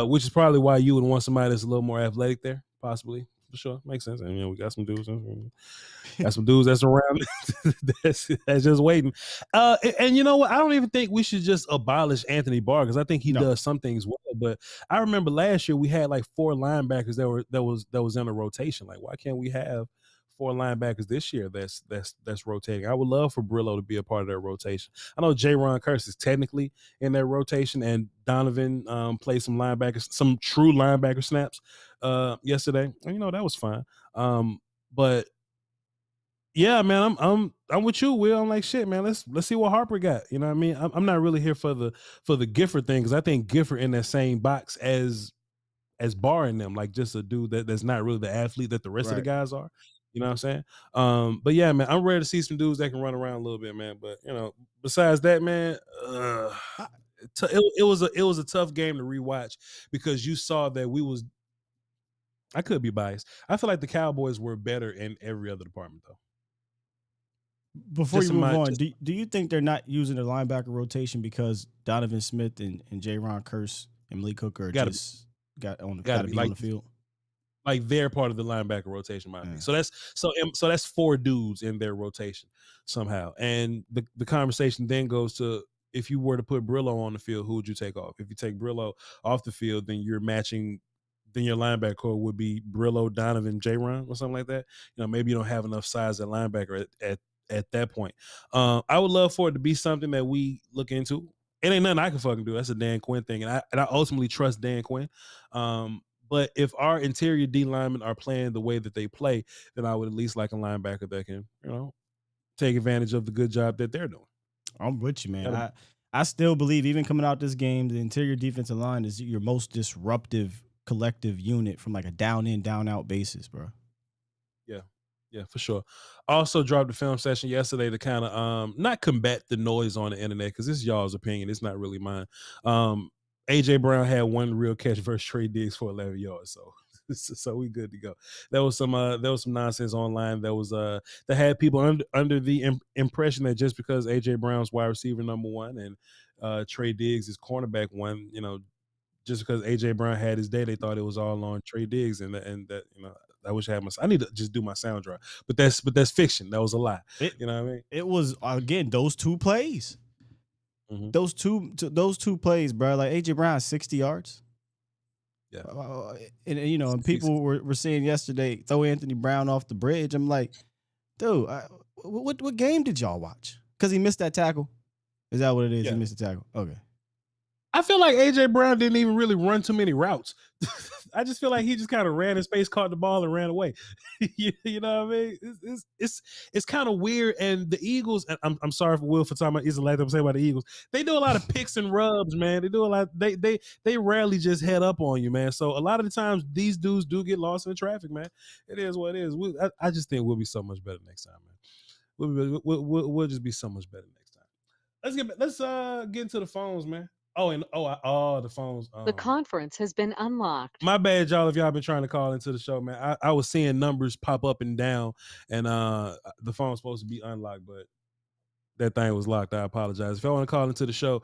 which is probably why you would want somebody that's a little more athletic there, possibly. For sure, makes sense. I mean, we got some dudes. Got some dudes that's around that's just waiting. And you know what? I don't even think we should just abolish Anthony Barr because I think he does some things well. But I remember last year we had like 4 linebackers that was in a rotation. Like, why can't we have 4 linebackers this year that's rotating? I would love for Brillo to be a part of that rotation. I know J-Ron Curse is technically in that rotation, and Donovan played some true linebacker snaps yesterday. And that was fine. But yeah, man, I'm with you, Will. I'm like, shit, man. Let's see what Harper got. You know what I mean? I'm not really here for the Gifford thing because I think Gifford in that same box as Barr in them, like just a dude that's not really the athlete that the rest of the guys are. You know what I'm saying? But yeah, man, I'm ready to see some dudes that can run around a little bit, man. But besides that, man, it was a tough game to rewatch because you saw that I could be biased. I feel like the Cowboys were better in every other department though. Before you move on, do you think they're not using the linebacker rotation because Donovan Smith and J-Ron Curse and Malik Hooker got to be on the field? Like they're part of the linebacker rotation, might be. So that's 4 dudes in their rotation somehow. And the conversation then goes to, if you were to put Brillo on the field, who would you take off? If you take Brillo off the field, then you're matching. Then your linebacker core would be Brillo, Donovan, J-Ron, or something like that. Maybe you don't have enough size at linebacker at that point. I would love for it to be something that we look into. It ain't nothing I can fucking do. That's a Dan Quinn thing, and I ultimately trust Dan Quinn. But if our interior D linemen are playing the way that they play, then I would at least like a linebacker that can, take advantage of the good job that they're doing. I'm with you, man. I still believe, even coming out this game, the interior defensive line is your most disruptive collective unit from like a down in, down out basis, bro. Yeah, for sure. Also dropped a film session yesterday to kind of not combat the noise on the internet because this is y'all's opinion. It's not really mine. AJ Brown had 1 real catch versus Trey Diggs for 11 yards. So we good to go. There was some nonsense online that had people under the impression that just because AJ Brown's wide receiver number 1 and Trey Diggs is cornerback 1, just because AJ Brown had his day, they thought it was all on Trey Diggs and that I wish I had I need to just do my sound drop. But that's fiction. That was a lie. You know what I mean? It was, again, those 2 plays. Mm-hmm. Those two plays, bro. Like AJ Brown, 60 yards. Yeah. And people were saying yesterday, throw Anthony Brown off the bridge. I'm like, dude, what game did y'all watch? Because he missed that tackle. Is that what it is? Yeah. He missed the tackle. Okay. I feel like AJ Brown didn't even really run too many routes. I just feel like he just kind of ran in space, caught the ball, and ran away. You know what I mean? It's kind of weird. And the Eagles, and I'm sorry for Will for talking about Eagles, like I'm saying about the Eagles. They do a lot of picks and rubs, man. They do a lot. They rarely just head up on you, man. So a lot of the times these dudes do get lost in the traffic, man. It is what it is. I just think we'll be so much better next time, man. We'll just be so much better next time. Let's get into the phones, man. The phones. The conference has been unlocked. My bad, y'all, if y'all been trying to call into the show, man. I was seeing numbers pop up and down, and the phone was supposed to be unlocked, but that thing was locked. I apologize. If y'all want to call into the show,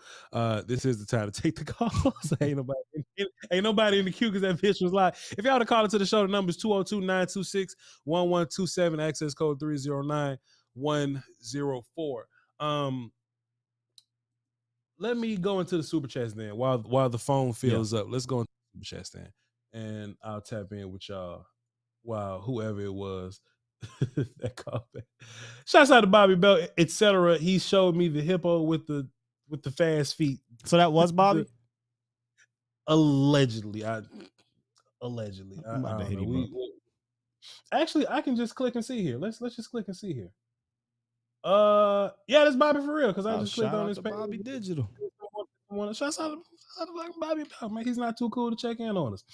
this is the time to take the calls. ain't nobody in the queue because that bitch was locked. If y'all want to call into the show, the number is 202-926-1127, access code 309-104. Let me go into the super chats then while the phone fills up. Let's go into the super chats then, and I'll tap in with y'all Wow, whoever it was. That callback. Shouts out to Bobby Belt, etc. He showed me the hippo with the fast feet. So that was Bobby? Allegedly. Allegedly. I'm about to hit him up. Actually, I can just click and see here. Let's just click and see here. Yeah, that's Bobby for real, because I just clicked on his page. Bobby Digital. Shouts out to Bobby Belt, man. He's not too cool to check in on us.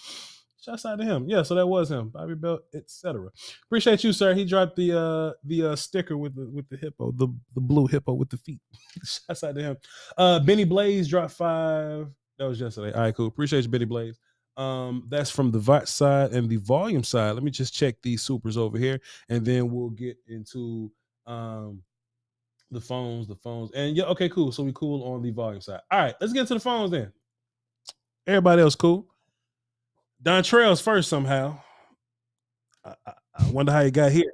Shouts out to him. Yeah, so that was him, Bobby Belt, etc. Appreciate you, sir. He dropped the sticker with the hippo, the blue hippo with the feet. Shouts out to him. Benny Blaze dropped 5. That was yesterday. All right, cool. Appreciate you, Benny Blaze. That's from the VOT side and the volume side. Let me just check these supers over here, and then we'll get into the phones. And yeah, okay, cool. So we cool on the volume side. All right, let's get to the phones then. Everybody else cool. Dontrell's first somehow. I wonder how he got here.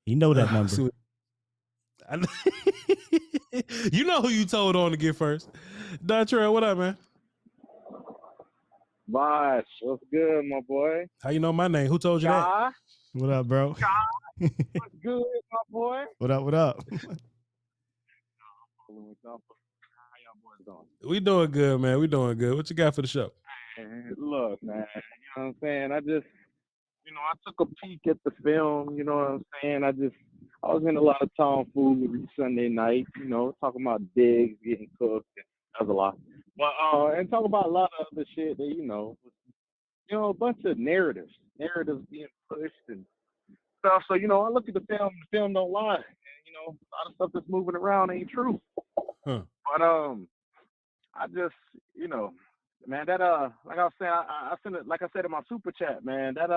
You know that number. You know who you told on to get first. Dontrell, what up, man? Voch, what's good, my boy? How you know my name? Who told you that? What up, bro? What's good, my boy? What up? How y'all boys doing? We doing good, man. We doing good. What you got for the show? Look, man, you know what I'm saying? I just, I took a peek at the film, you know what I'm saying? I was in a lot of tomfoolery Sunday night, talking about digs getting cooked. That was a lot. But, and talk about a lot of other shit that, a bunch of narratives being pushed and stuff. So, I look at the film don't lie. And, a lot of stuff that's moving around ain't true. Huh. But, I just, man, that like I was saying, I sent it, like I said in my super chat, man, that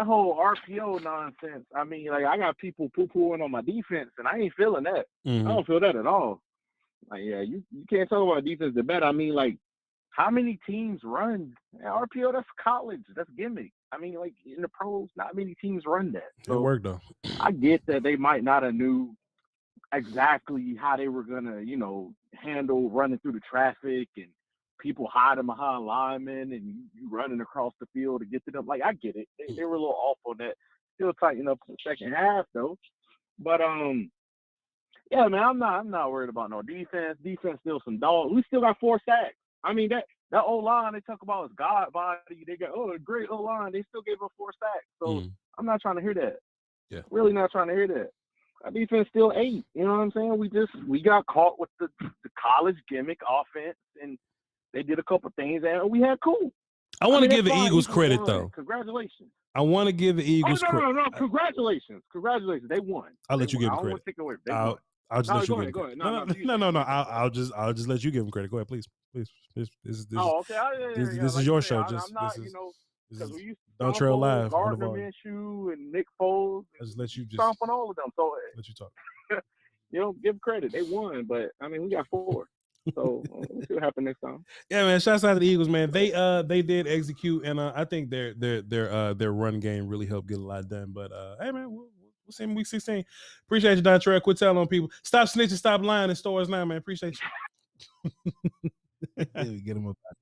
whole RPO nonsense. I mean, like, I got people poo-pooing on my defense, and I ain't feeling that. Mm-hmm. I don't feel that at all. Like, yeah, you can't talk about defense that bad. I mean, like, how many teams run RPO? That's college. That's gimmick. I mean, like, in the pros, not many teams run that. So it worked though. I get that they might not have knew exactly how they were gonna, handle running through the traffic and people hiding behind linemen and you running across the field to get to them. Like, I get it. They were a little off on that. Still tighten up in the second half though. But yeah, man, I'm not worried about no defense. Defense still some dog. We still got 4 sacks. I mean, that O-line they talk about is God body. They got a great O-line. They still gave up 4 sacks. So I'm not trying to hear that. Yeah. Really not trying to hear that. Our defense still 8. You know what I'm saying? We got caught with the college gimmick offense, and they did a couple things, and we had cool. I want to give the Eagles credit, though. Congratulations. I want to give the Eagles credit. No. Congratulations. They won. I'll let you give them credit. Take away. I'll just let you give them credit. No. I'll just let you give them credit. Go ahead, please. This okay. This is your show. Just I'm not, because we used to don't trail live. Gardner Minshew and Nick Foles. I just let you stomp on all of them. So let you talk. Give credit. They won, but I mean, we got 4. So we'll see what happens next time. Yeah, man. Shouts out to the Eagles, man. They did execute, and I think their run game really helped get a lot done. But hey, man, we'll see in week 16. Appreciate you, Dontrell. Quit telling on people. Stop snitching. Stop lying in stores now, man. Appreciate you. Get him up out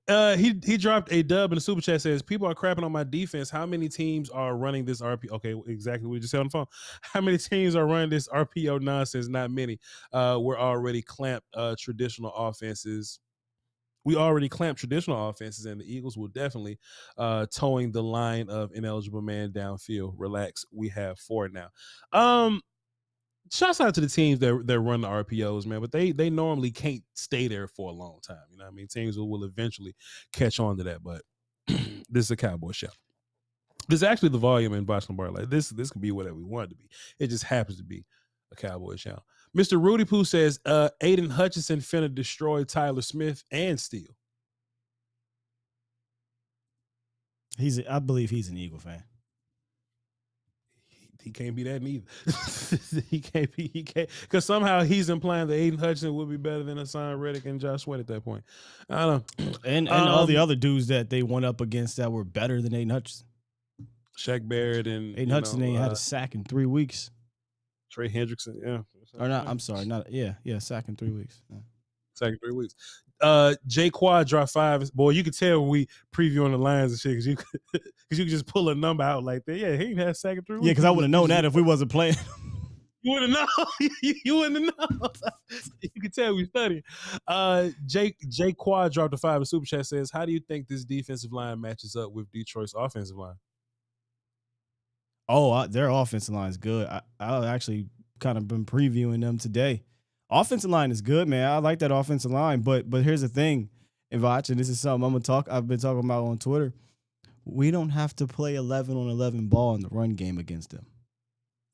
there. He dropped a dub in the super chat. Says people are crapping on my defense. How many teams are running this RPO? Okay, exactly what we just said on the phone. How many teams are running this RPO nonsense? Not many. We're already clamped traditional offenses. We already clamped traditional offenses, and the Eagles will definitely towing the line of ineligible man downfield. Relax, we have 4 now. Shouts out to the teams that run the RPOs, man, but they normally can't stay there for a long time. You know what I mean? Teams will eventually catch on to that, but this is a Cowboy show. This is actually the volume in Voch Lombardi. Like this could be whatever we want it to be. It just happens to be a Cowboy show. Mr. Rudy Poo says Aiden Hutchinson finna destroy Tyler Smith and Steele. I believe he's an Eagle fan. He can't be that neither. he can't because somehow he's implying that Aiden Hutchinson would be better than Hassan Reddick and Josh Sweat at that point. I don't know. And all the other dudes that they went up against that were better than Aiden Hutchinson. Shaq Barrett and Aiden Hutchinson ain't had a sack in 3 weeks. Trey Hendrickson, yeah. Or not, I'm sorry, not sack in 3 weeks. Yeah. Second 3 weeks. J Quad dropped 5. Boy, you could tell when we preview on the lines and shit because you could just pull a number out like that. Yeah, he ain't had second 3 weeks. Yeah, because I would have known that if we wasn't playing. You wouldn't know. You wouldn't know. You can tell we studying. J Quad dropped a 5 in Super Chat says, how do you think this defensive line matches up with Detroit's offensive line? Oh, their offensive line is good. I actually kind of been previewing them today. Offensive line is good, man. I like that offensive line, but here's the thing, and Voch, and this is something I've been talking about on Twitter. We don't have to play 11 on 11 ball in the run game against them.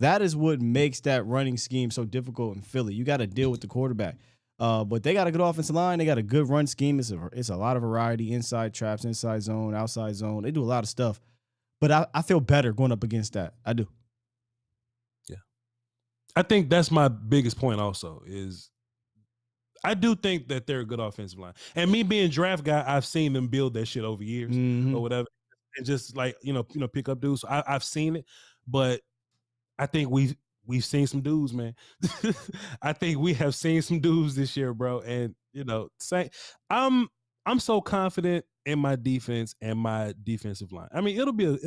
That is what makes that running scheme so difficult in Philly. You got to deal with the quarterback. But they got a good offensive line. They got a good run scheme. It's a lot of variety, inside traps, inside zone, outside zone. They do a lot of stuff. But I feel better going up against that. I do. Yeah. I think that's my biggest point also is I do think that they're a good offensive line. And me being a draft guy, I've seen them build that shit over years or whatever. And just like, pick up dudes. So I've seen it, but I think we've seen some dudes, man. I think we have seen some dudes this year, bro. And I'm so confident in my defense and my defensive line. I mean, it'll be a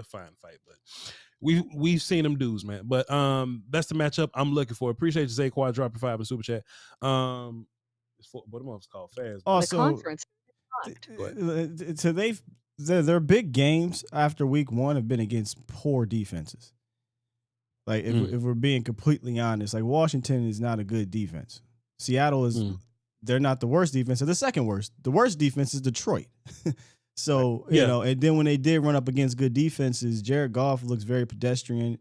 fine fight, but we've seen them dudes, man. But that's the matchup I'm looking for. Appreciate you, Zay Quad dropping 5 in Super Chat. What am I called fast? Also, the conference. So their big games after week 1 have been against poor defenses. Like if we're being completely honest, like Washington is not a good defense. Seattle is they're not the worst defense, they're the second worst. The worst defense is Detroit. So, you know, and then when they did run up against good defenses, Jared Goff looks very pedestrian.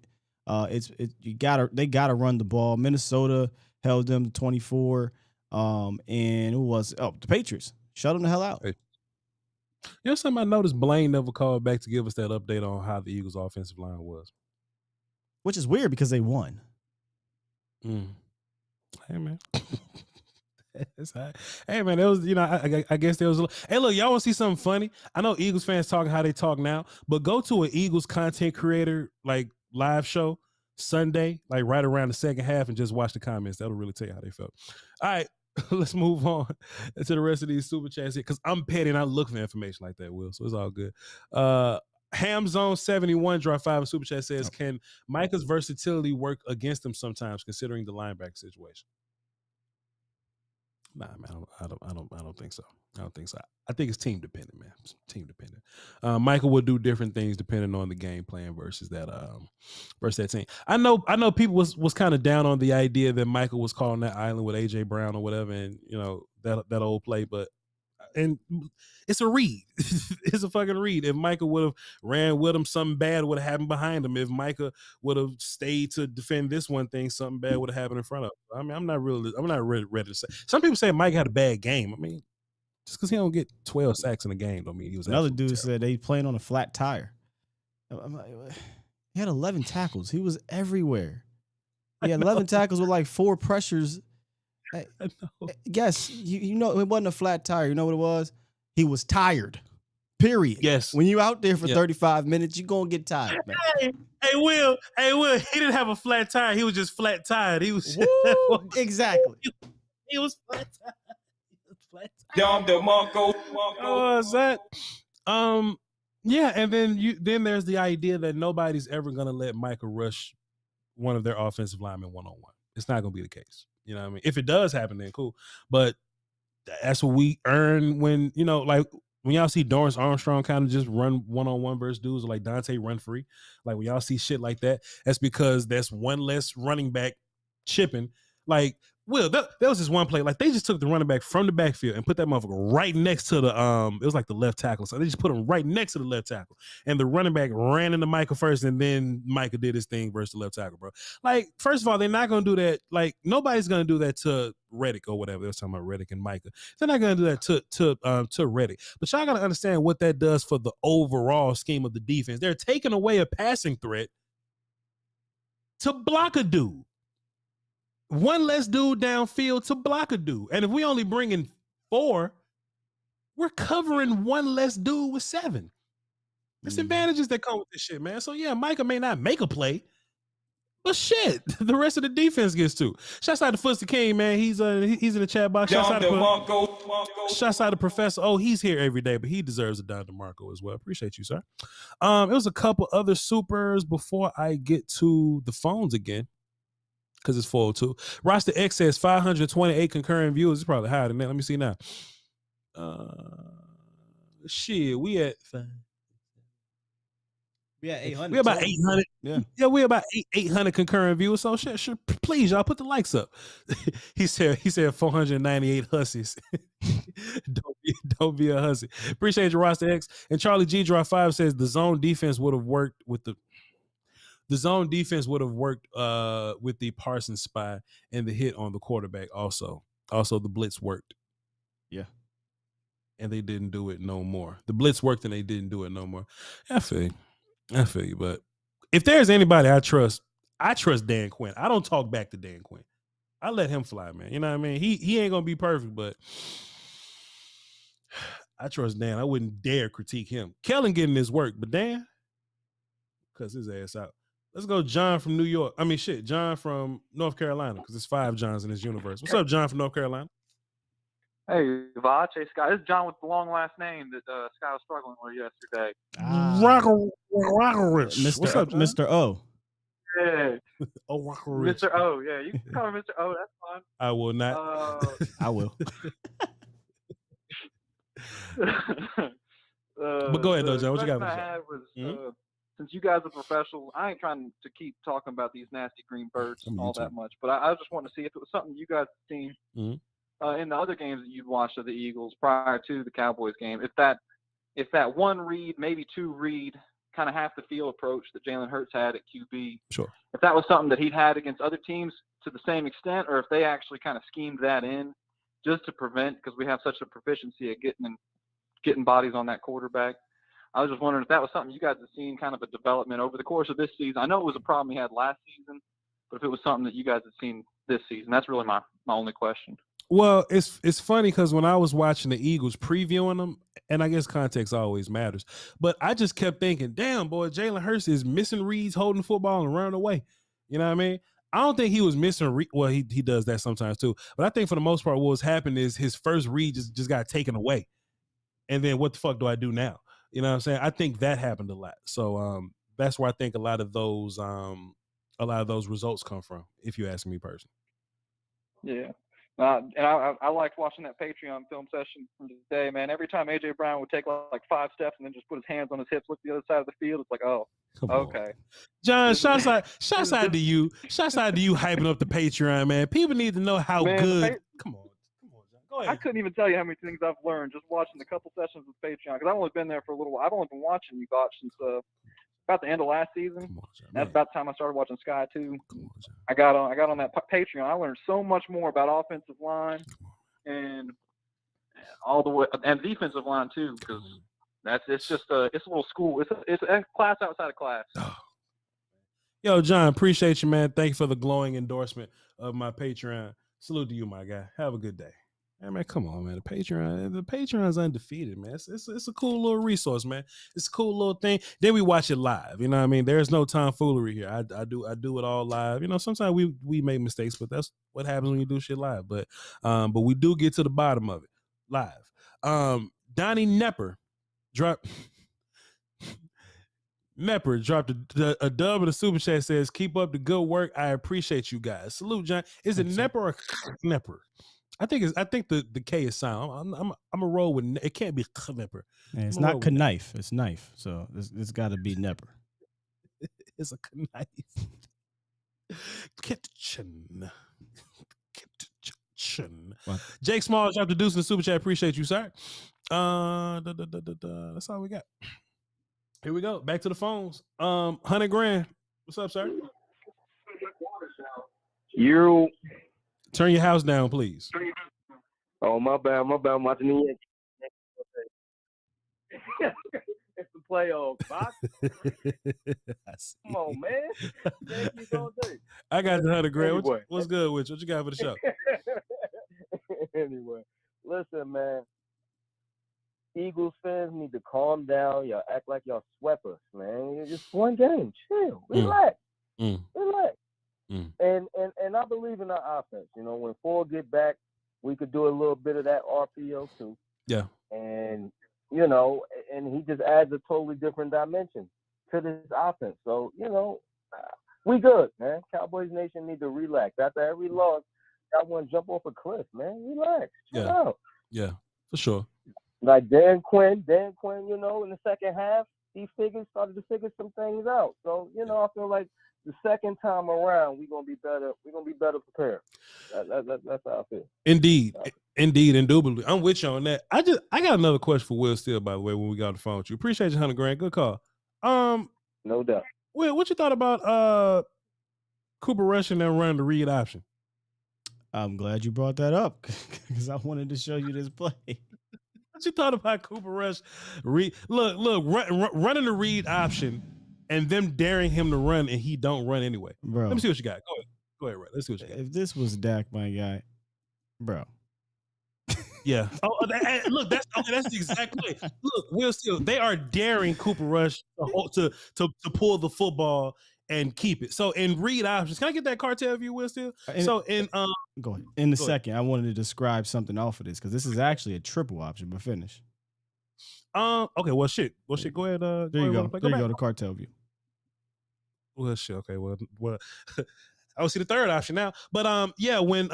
They gotta run the ball. Minnesota held them to 24. And who was the Patriots? Shut them the hell out. You know something I noticed? Blaine never called back to give us that update on how the Eagles' offensive line was. Which is weird because they won. Hey, man. Hey, man, there was, I guess there was. Hey, look, y'all want to see something funny? I know Eagles fans talking how they talk now, but go to an Eagles content creator, like, live show Sunday, like, right around the second half and just watch the comments. That'll really tell you how they felt. All right. Let's move on to the rest of these super chats here because I'm petty and I look for information like that, Will. So it's all good. Hamzone71 dropped 5 in super chat says, can Micah's versatility work against him sometimes considering the linebacker situation? Nah, man, I don't think so. I don't think so. I think it's team dependent, man. It's team dependent. Michael will do different things depending on the game plan versus that team. I know people was kind of down on the idea that Michael was calling that island with AJ Brown or whatever, and that old play, and it's a read. It's a fucking read. If Michael would have ran with him, something bad would have happened behind him. If Micah would have stayed to defend this one thing, something bad would have happened in front of him. I mean, I'm not really ready to say. Some people say Mike had a bad game. I mean, just because he don't get 12 sacks in a game don't mean he was. Another dude terrible. said they playing on a flat tire. He had 11 tackles. He was everywhere. He had 11 tackles with like 4 pressures. I know. Yes, you know it wasn't a flat tire. You know what it was? He was tired. Period. Yes. When you out there for 35 minutes, you're gonna get tired, man. Hey, Will. He didn't have a flat tire. He was just flat tired. He was exactly. He was flat tired. Oh, is that? Yeah, and then there's the idea that nobody's ever gonna let Micah rush one of their offensive linemen one-on-one. It's not gonna be the case. You know what I mean? If it does happen, then cool. But that's what we earn when, like when y'all see Dorrance Armstrong kind of just run one-on-one versus dudes like Dante run free. Like when y'all see shit like that, that's because that's one less running back chipping. Like, Will, there was this one play, like they just took the running back from the backfield and put that motherfucker right next to the it was like the left tackle. So they just put him right next to the left tackle. And the running back ran into Micah first, and then Micah did his thing versus the left tackle, bro. Like, first of all, they're not gonna do that. Like, nobody's gonna do that to Reddick or whatever. They was talking about Reddick and Micah. They're not gonna do that to Reddick. But y'all gotta understand what that does for the overall scheme of the defense. They're taking away a passing threat to block a dude. One less dude downfield to block a dude. And if we only bring in 4, we're covering one less dude with 7. There's advantages that come with this shit, man. So, yeah, Micah may not make a play, But shit, the rest of the defense gets to. Shouts out to Fuster King, man. He's in the chat box. Shouts out to Professor. Oh, he's here every day, but he deserves a Don DeMarco as well. Appreciate you, sir. It was a couple other supers before I get to the phones again, because it's 402. Roster X says 528 concurrent viewers. It's probably higher than that. Let me see now. Shit, we at 800. We're about 800. Yeah, we're about 800 concurrent viewers. So sure, please, y'all put the likes up. he said 498 hussies. don't be a hussy. Appreciate your Roster X. And Charlie G Draw 5 says the zone defense would have worked with the zone defense would have worked with the Parsons spy and the hit on the quarterback. Also the blitz worked. Yeah. And they didn't do it no more. The blitz worked and they didn't do it no more. I feel you, but if there's anybody I trust Dan Quinn. I don't talk back to Dan Quinn. I let him fly, man. You know what I mean? He ain't gonna be perfect, but I trust Dan. I wouldn't dare critique him. Kellen getting his work, but Dan, cuss his ass out. Let's go, John from New York. John from North Carolina, because there's 5 Johns in this universe. What's up, John from North Carolina? Hey, Voch. Hey, Sky. This is John with the long last name that Sky was struggling with yesterday. Rockerich. What's up, John? Mr. O. Yeah. Oh, Rockerich. Mr. O. Yeah, you can call me Mr. O. That's fine. I will not. I will. But go ahead, though, John. What you got for the show? was, since you guys are professionals, I ain't trying to keep talking about these nasty green birds that much, but I just want to see if it was something you guys have seen in the other games that you'd watched of the Eagles prior to the Cowboys game. If that one read, maybe 2 read, kind of half the field approach that Jalen Hurts had at QB, sure, if that was something that he'd had against other teams to the same extent, or if they actually kind of schemed that in just to prevent, because we have such a proficiency at getting bodies on that quarterback. I was just wondering if that was something you guys have seen, kind of a development over the course of this season. I know it was a problem he had last season, but if it was something that you guys have seen this season, that's really my only question. Well, it's funny because when I was watching the Eagles, previewing them, and I guess context always matters, but I just kept thinking, damn, boy, Jalen Hurts is missing reads, holding football, and running away. You know what I mean? I don't think he was missing well, he does that sometimes too, but I think for the most part what was happening is his first read just got taken away. And then what the fuck do I do now? You know what I'm saying? I think that happened a lot. So that's where I think a lot of those results come from, if you ask me personally. Yeah. And I liked watching that Patreon film session from today, man. Every time A.J. Brown would take like 5 steps and then just put his hands on his hips, look the other side of the field, it's like, oh, come okay. On. John, shouts out to you. Shouts out to you hyping up the Patreon, man. People need to know how good. Come on, John. Go ahead. I couldn't even tell you how many things I've learned just watching a couple sessions with Patreon, because I've only been there for a little while. I've only been watching you, Voch, since about the end of last season. Come on, John, that's about the time I started watching Sky too. Come on, John. I got on that Patreon. I learned so much more about offensive line and all the way and defensive line too, because it's a little school. It's a class outside of class. Yo, John, appreciate you, man. Thank you for the glowing endorsement of my Patreon. Salute to you, my guy. Have a good day. Hey, man, come on, man. The Patreon's undefeated, man. It's a cool little resource, man. It's a cool little thing. Then we watch it live. You know what I mean? There's no tomfoolery here. I do it all live. You know, sometimes we make mistakes, but that's what happens when you do shit live. But we do get to the bottom of it live. Donnie Nepper dropped a dub in the super chat, says, keep up the good work. I appreciate you guys. Salute, John. Is it Nepper or Nepper? I think the K is silent. I'm a roll with it. Can't be Knepper. Yeah, it's not knife. It's knife. So it's got to be Nepper. It's a knife. Kitchen. Jake Small dropped the deuce in the super chat. Appreciate you, sir. That's all we got. Here we go. Back to the phones. 100 grand. What's up, sir? You. Turn your house down, please. Oh, my bad. I'm watching the Yankees. It's the playoffs, Box. Come on, man. Yankees all day. I got the 100 grand. Anyway. What's good with you? What you got for the show? Anyway, listen, man. Eagles fans need to calm down. Y'all act like y'all swept us, man. It's just one game. Chill. Relax. Relax. And I believe in our offense. You know, when Ford get back, we could do a little bit of that RPO too. Yeah. And, you know, and he just adds a totally different dimension to this offense. So, you know, we good, man. Cowboys Nation need to relax. After every loss, I want to jump off a cliff, man. Relax. Chill out. Yeah, for sure. Like Dan Quinn, you know, in the second half, he started to figure some things out. So, you know, I feel like the second time around, we're gonna be better. We're gonna be better prepared. That's how I feel. Indeed, indubitably. I'm with you on that. I got another question for Will Steele, by the way, when we got on the phone with you. Appreciate you, $100,000. Good call. No doubt. Will, what you thought about Cooper Rush and them running the read option? I'm glad you brought that up because I wanted to show you this play. What you thought about Cooper Rush? Running the read option and them daring him to run and he don't run anyway. Bro, let me see what you got. Go ahead, Ray. Let's see what you got. If this was Dak, my guy, bro. Yeah. Look, that's the exact play. Look, Will Steele, they are daring Cooper Rush to pull the football and keep it. So in read options, can I get that cartel view, Will Steele? Go ahead. In the second, I wanted to describe something off of this because this is actually a triple option, but finish. Okay. Well, shit. Go ahead. There you go. There you go. The cartel view. Well, shit. Okay. Well. I will see the third option now. But yeah, when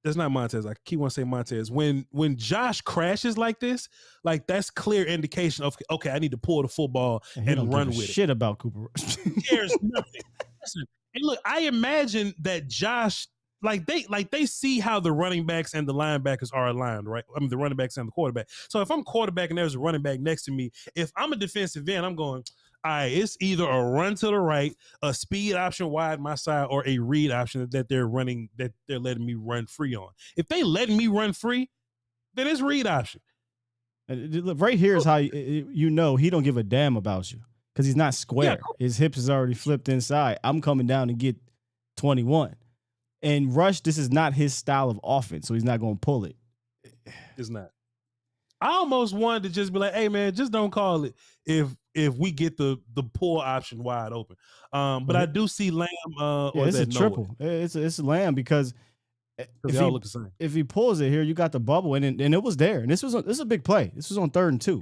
that's not Montez. I keep wanting to say Montez. When Josh crashes like this, like that's clear indication of okay, I need to pull the football and run with it. Shit about Cooper Rush. There's nothing. Listen, and look, I imagine that Josh, they see how the running backs and the linebackers are aligned, right? I mean, the running backs and the quarterback. So if I'm quarterback and there's a running back next to me, if I'm a defensive end, I'm going, all right, it's either a run to the right, a speed option wide my side, or a read option that they're letting me run free on. If they letting me run free, then it's read option. Right here is how you know he don't give a damn about you because he's not square. Yeah. His hips is already flipped inside. I'm coming down to get 21. And Rush, this is not his style of offense, so he's not going to pull it. It's not. I almost wanted to just be like, hey, man, just don't call it if we get the pull option wide open. But I do see Lamb. It's a triple. It's Lamb because they all look the same. If he pulls it here, you got the bubble, and it was there. And this is a big play. This was on 3rd and 2,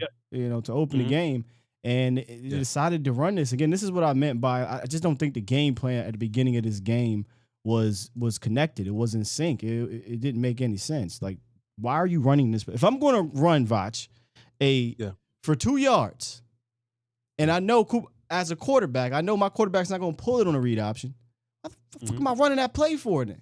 to open the game. And they decided to run this. Again, this is what I meant by I just don't think the game plan at the beginning of this game was connected. It was in sync. It didn't make any sense. Like, why are you running this? If I'm going to run Voch for 2 yards, and I know as a quarterback, I know my quarterback's not going to pull it on a read option. What the fuck am I running that play for then?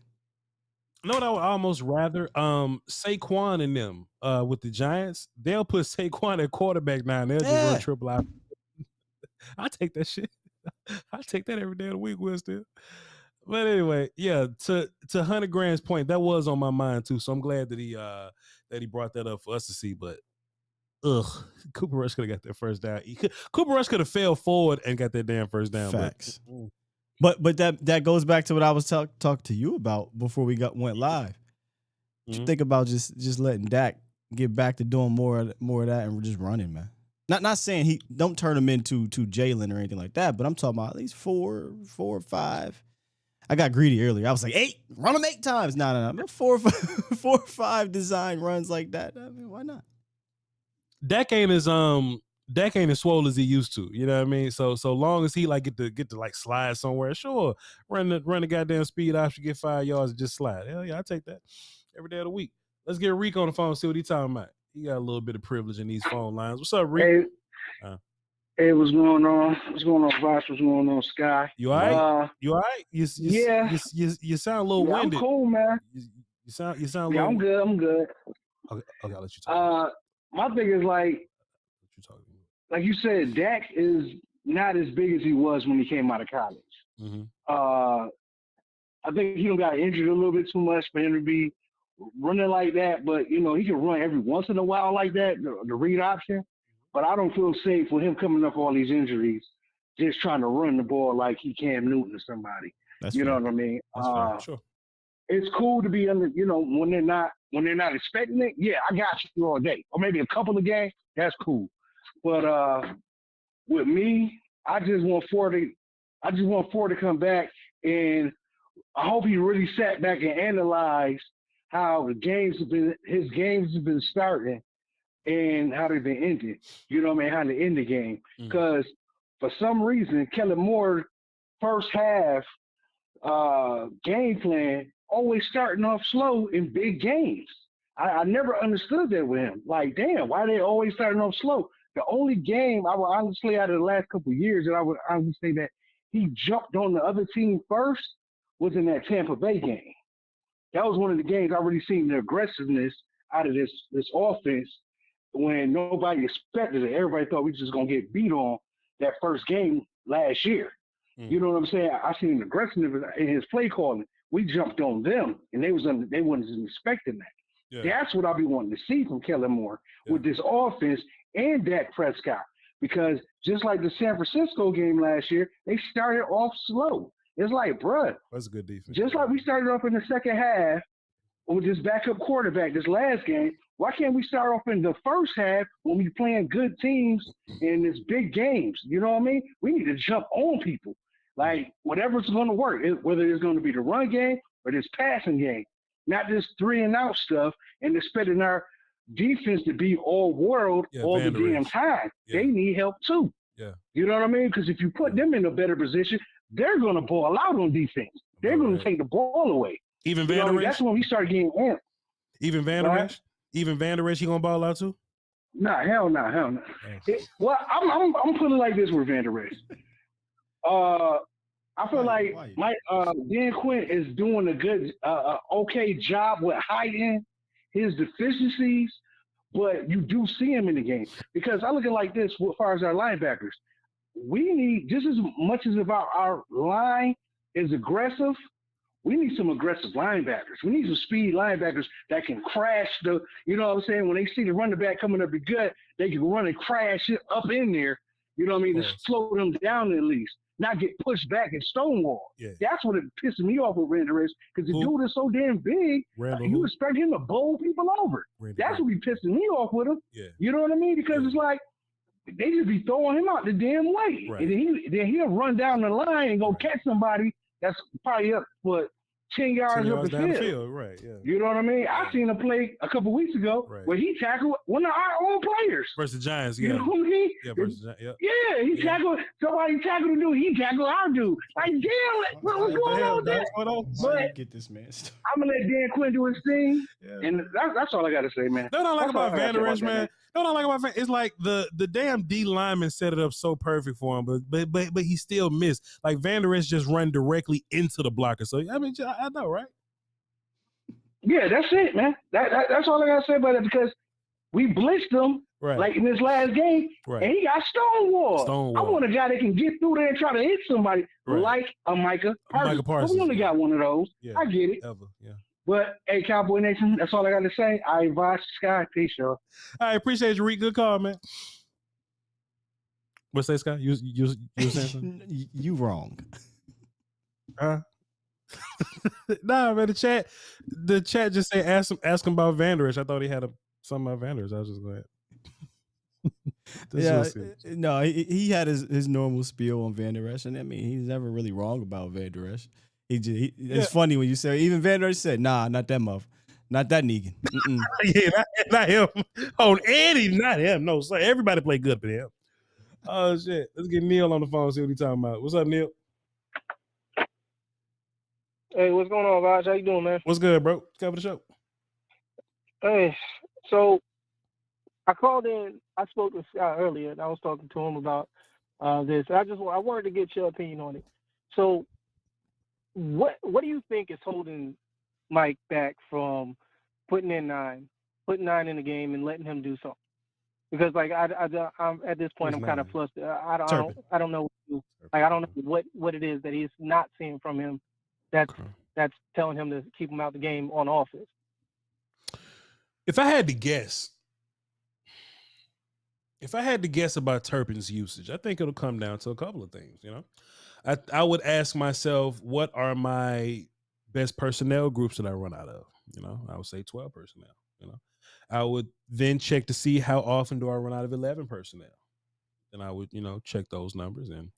You know what I would almost rather? Saquon and them with the Giants, they'll put Saquon at quarterback now and they'll just run triple option. I take that shit. I take that every day of the week, Will Steele. But anyway, yeah, to $100,000's point, that was on my mind too. So I'm glad that he brought that up for us to see. But Cooper Rush could have got that first down. Cooper Rush could have fell forward and got that damn first down. Facts. But that goes back to what I was talking to you about before we went live. You think about just letting Dak get back to doing more of that and just running, man. Not saying he don't turn him into Jalen or anything like that, but I'm talking about at least 4 or 5. I got greedy earlier. I was like 8, run them 8 times. No. 4 or 5 design runs like that. I mean, why not? Dak ain't as swole as he used to. You know what I mean? So long as he get to like slide somewhere, sure. Run the goddamn speed option, get 5 yards and just slide. Hell yeah, I take that every day of the week. Let's get Rick on the phone, see what he's talking about. He got a little bit of privilege in these phone lines. What's up, Rick? Hey, what's going on? What's going on, Voch? What's going on, Sky? You all right? You all right? You sound a little winded. I'm cool, man. You sound a little. I'm good. Okay, I'll let you talk. My thing is like you said, Dak is not as big as he was when he came out of college. Mm-hmm. I think he got injured a little bit too much for him to be running like that. But he can run every once in a while like that, the read option. But I don't feel safe with him coming up all these injuries, just trying to run the ball like he Cam Newton or somebody. You know what I mean? That's sure. It's cool to be under, when they're not expecting it. Yeah, I got you all day, or maybe a couple of games. That's cool. But with me, I just want Ford to come back And I hope he really sat back and analyzed how his games have been starting and how they've been ending. You know what I mean? How to end the game. Because for some reason, Kellen Moore first half game plan always starting off slow in big games. I never understood that with him. Like, damn, why they always starting off slow? The only game I would honestly, out of the last couple of years, that I would say that he jumped on the other team first was in that Tampa Bay game. That was one of the games I really seen the aggressiveness out of this offense when nobody expected it. Everybody thought we just gonna get beat on that first game last year. You know what I'm saying? I seen the aggressiveness in his play calling. We jumped on them, and they wasn't expecting that. Yeah. That's what I'll be wanting to see from Kellen Moore with this offense and Dak Prescott. Because just like the San Francisco game last year, they started off slow. It's like, bruh, that's a good defense. Just like we started off in the second half with this backup quarterback this last game, why can't we start off in the first half when we playing good teams in this big games? You know what I mean? We need to jump on people. Like, whatever's going to work, whether it's going to be the run game or this passing game, not this 3-and-out stuff and expecting our defense to be all world all the damn time. They need help too. Yeah. You know what I mean? Because if you put them in a better position, they're going to ball out on defense. They're going to take the ball away. Even Van Der Esch? That's when we start getting amped. Even Van Der Esch? Even Van Der Esch, he going to ball out too? Nah, hell no. Well, I'm putting it like this with Van Der Esch. I feel like Dan Quinn is doing a good, okay job with hiding his deficiencies, but you do see him in the game. Because I look at it like this as far as our linebackers. We need, just as much as about our line is aggressive, we need some aggressive linebackers. We need some speed linebackers that can crash the, you know what I'm saying? When they see the running back coming up the gut, they can run and crash it up in there, you know what I mean, to slow them down at least. Not get pushed back and stonewalled. Yeah. That's what it pisses me off with Van Der Esch, because the dude is so damn big, you expect him to bowl people over. That's what be pissing me off with him. Yeah. You know what I mean? Because it's like, they just be throwing him out the damn way. Right. And then he'll run down the line and go catch somebody that's probably up for 10 yards up the field. Right, yeah. You know what I mean? I seen a play a couple weeks ago where he tackled one of our own players. Versus the Giants, You know what I mean? Yeah, versus Giants, he tackled somebody tackled a dude. He tackled our dude. Like, damn, what's going on there? But get this man. I'm going to let Dan Quinn do his thing. Yeah. And that's all I got to say, man. No, like about Van Der Esch, man. No, like about Van. It's like the damn D lineman set it up so perfect for him, but he still missed. Like Van Der Esch just run directly into the blocker. So I mean, I know, right? Yeah, that's it, man. That's all I gotta say about it, because we blitzed him like in this last game, and he got stonewalled. I want a guy that can get through there and try to hit somebody like a Micah Parsons. But we only got one of those. Yeah. I get it. But hey, Cowboy Nation, that's all I got to say. I advise Sky. Peace, y'all. I appreciate you, Reed. Good call, man. What's that, Sky? You saying something? You wrong. Huh? Nah, man. The chat just say ask him about Van Der Esch. I thought he had something about Van Der Esch. I was just glad. No, he had his normal spiel on Van Der Esch, and I mean, he's never really wrong about Van Der Esch. It's funny when you say, even Van Der Esch said, nah, not that muff. Not that Negan. Yeah, not him. On Eddie, not him. No, sir. Everybody play good for him. Oh, shit. Let's get Neil on the phone and see what he's talking about. What's up, Neil? Hey, what's going on, guys? How you doing, man? What's good, bro? Cover the show. Hey, so I called in. I spoke to Scott earlier, and I was talking to him about this. I wanted to get your opinion on it. So, what do you think is holding Mike back from putting 9 in the game and letting him do something? Because like I'm at this point, I'm kind of flustered. I don't know. Like I don't know what it is that he's not seeing from him. That's telling him to keep him out the game on offense. If I had to guess about Turpin's usage, I think it'll come down to a couple of things. You know, I would ask myself, what are my best personnel groups that I run out of? You know, I would say 12 personnel. You know, I would then check to see how often do I run out of 11 personnel. And I would, check those numbers. And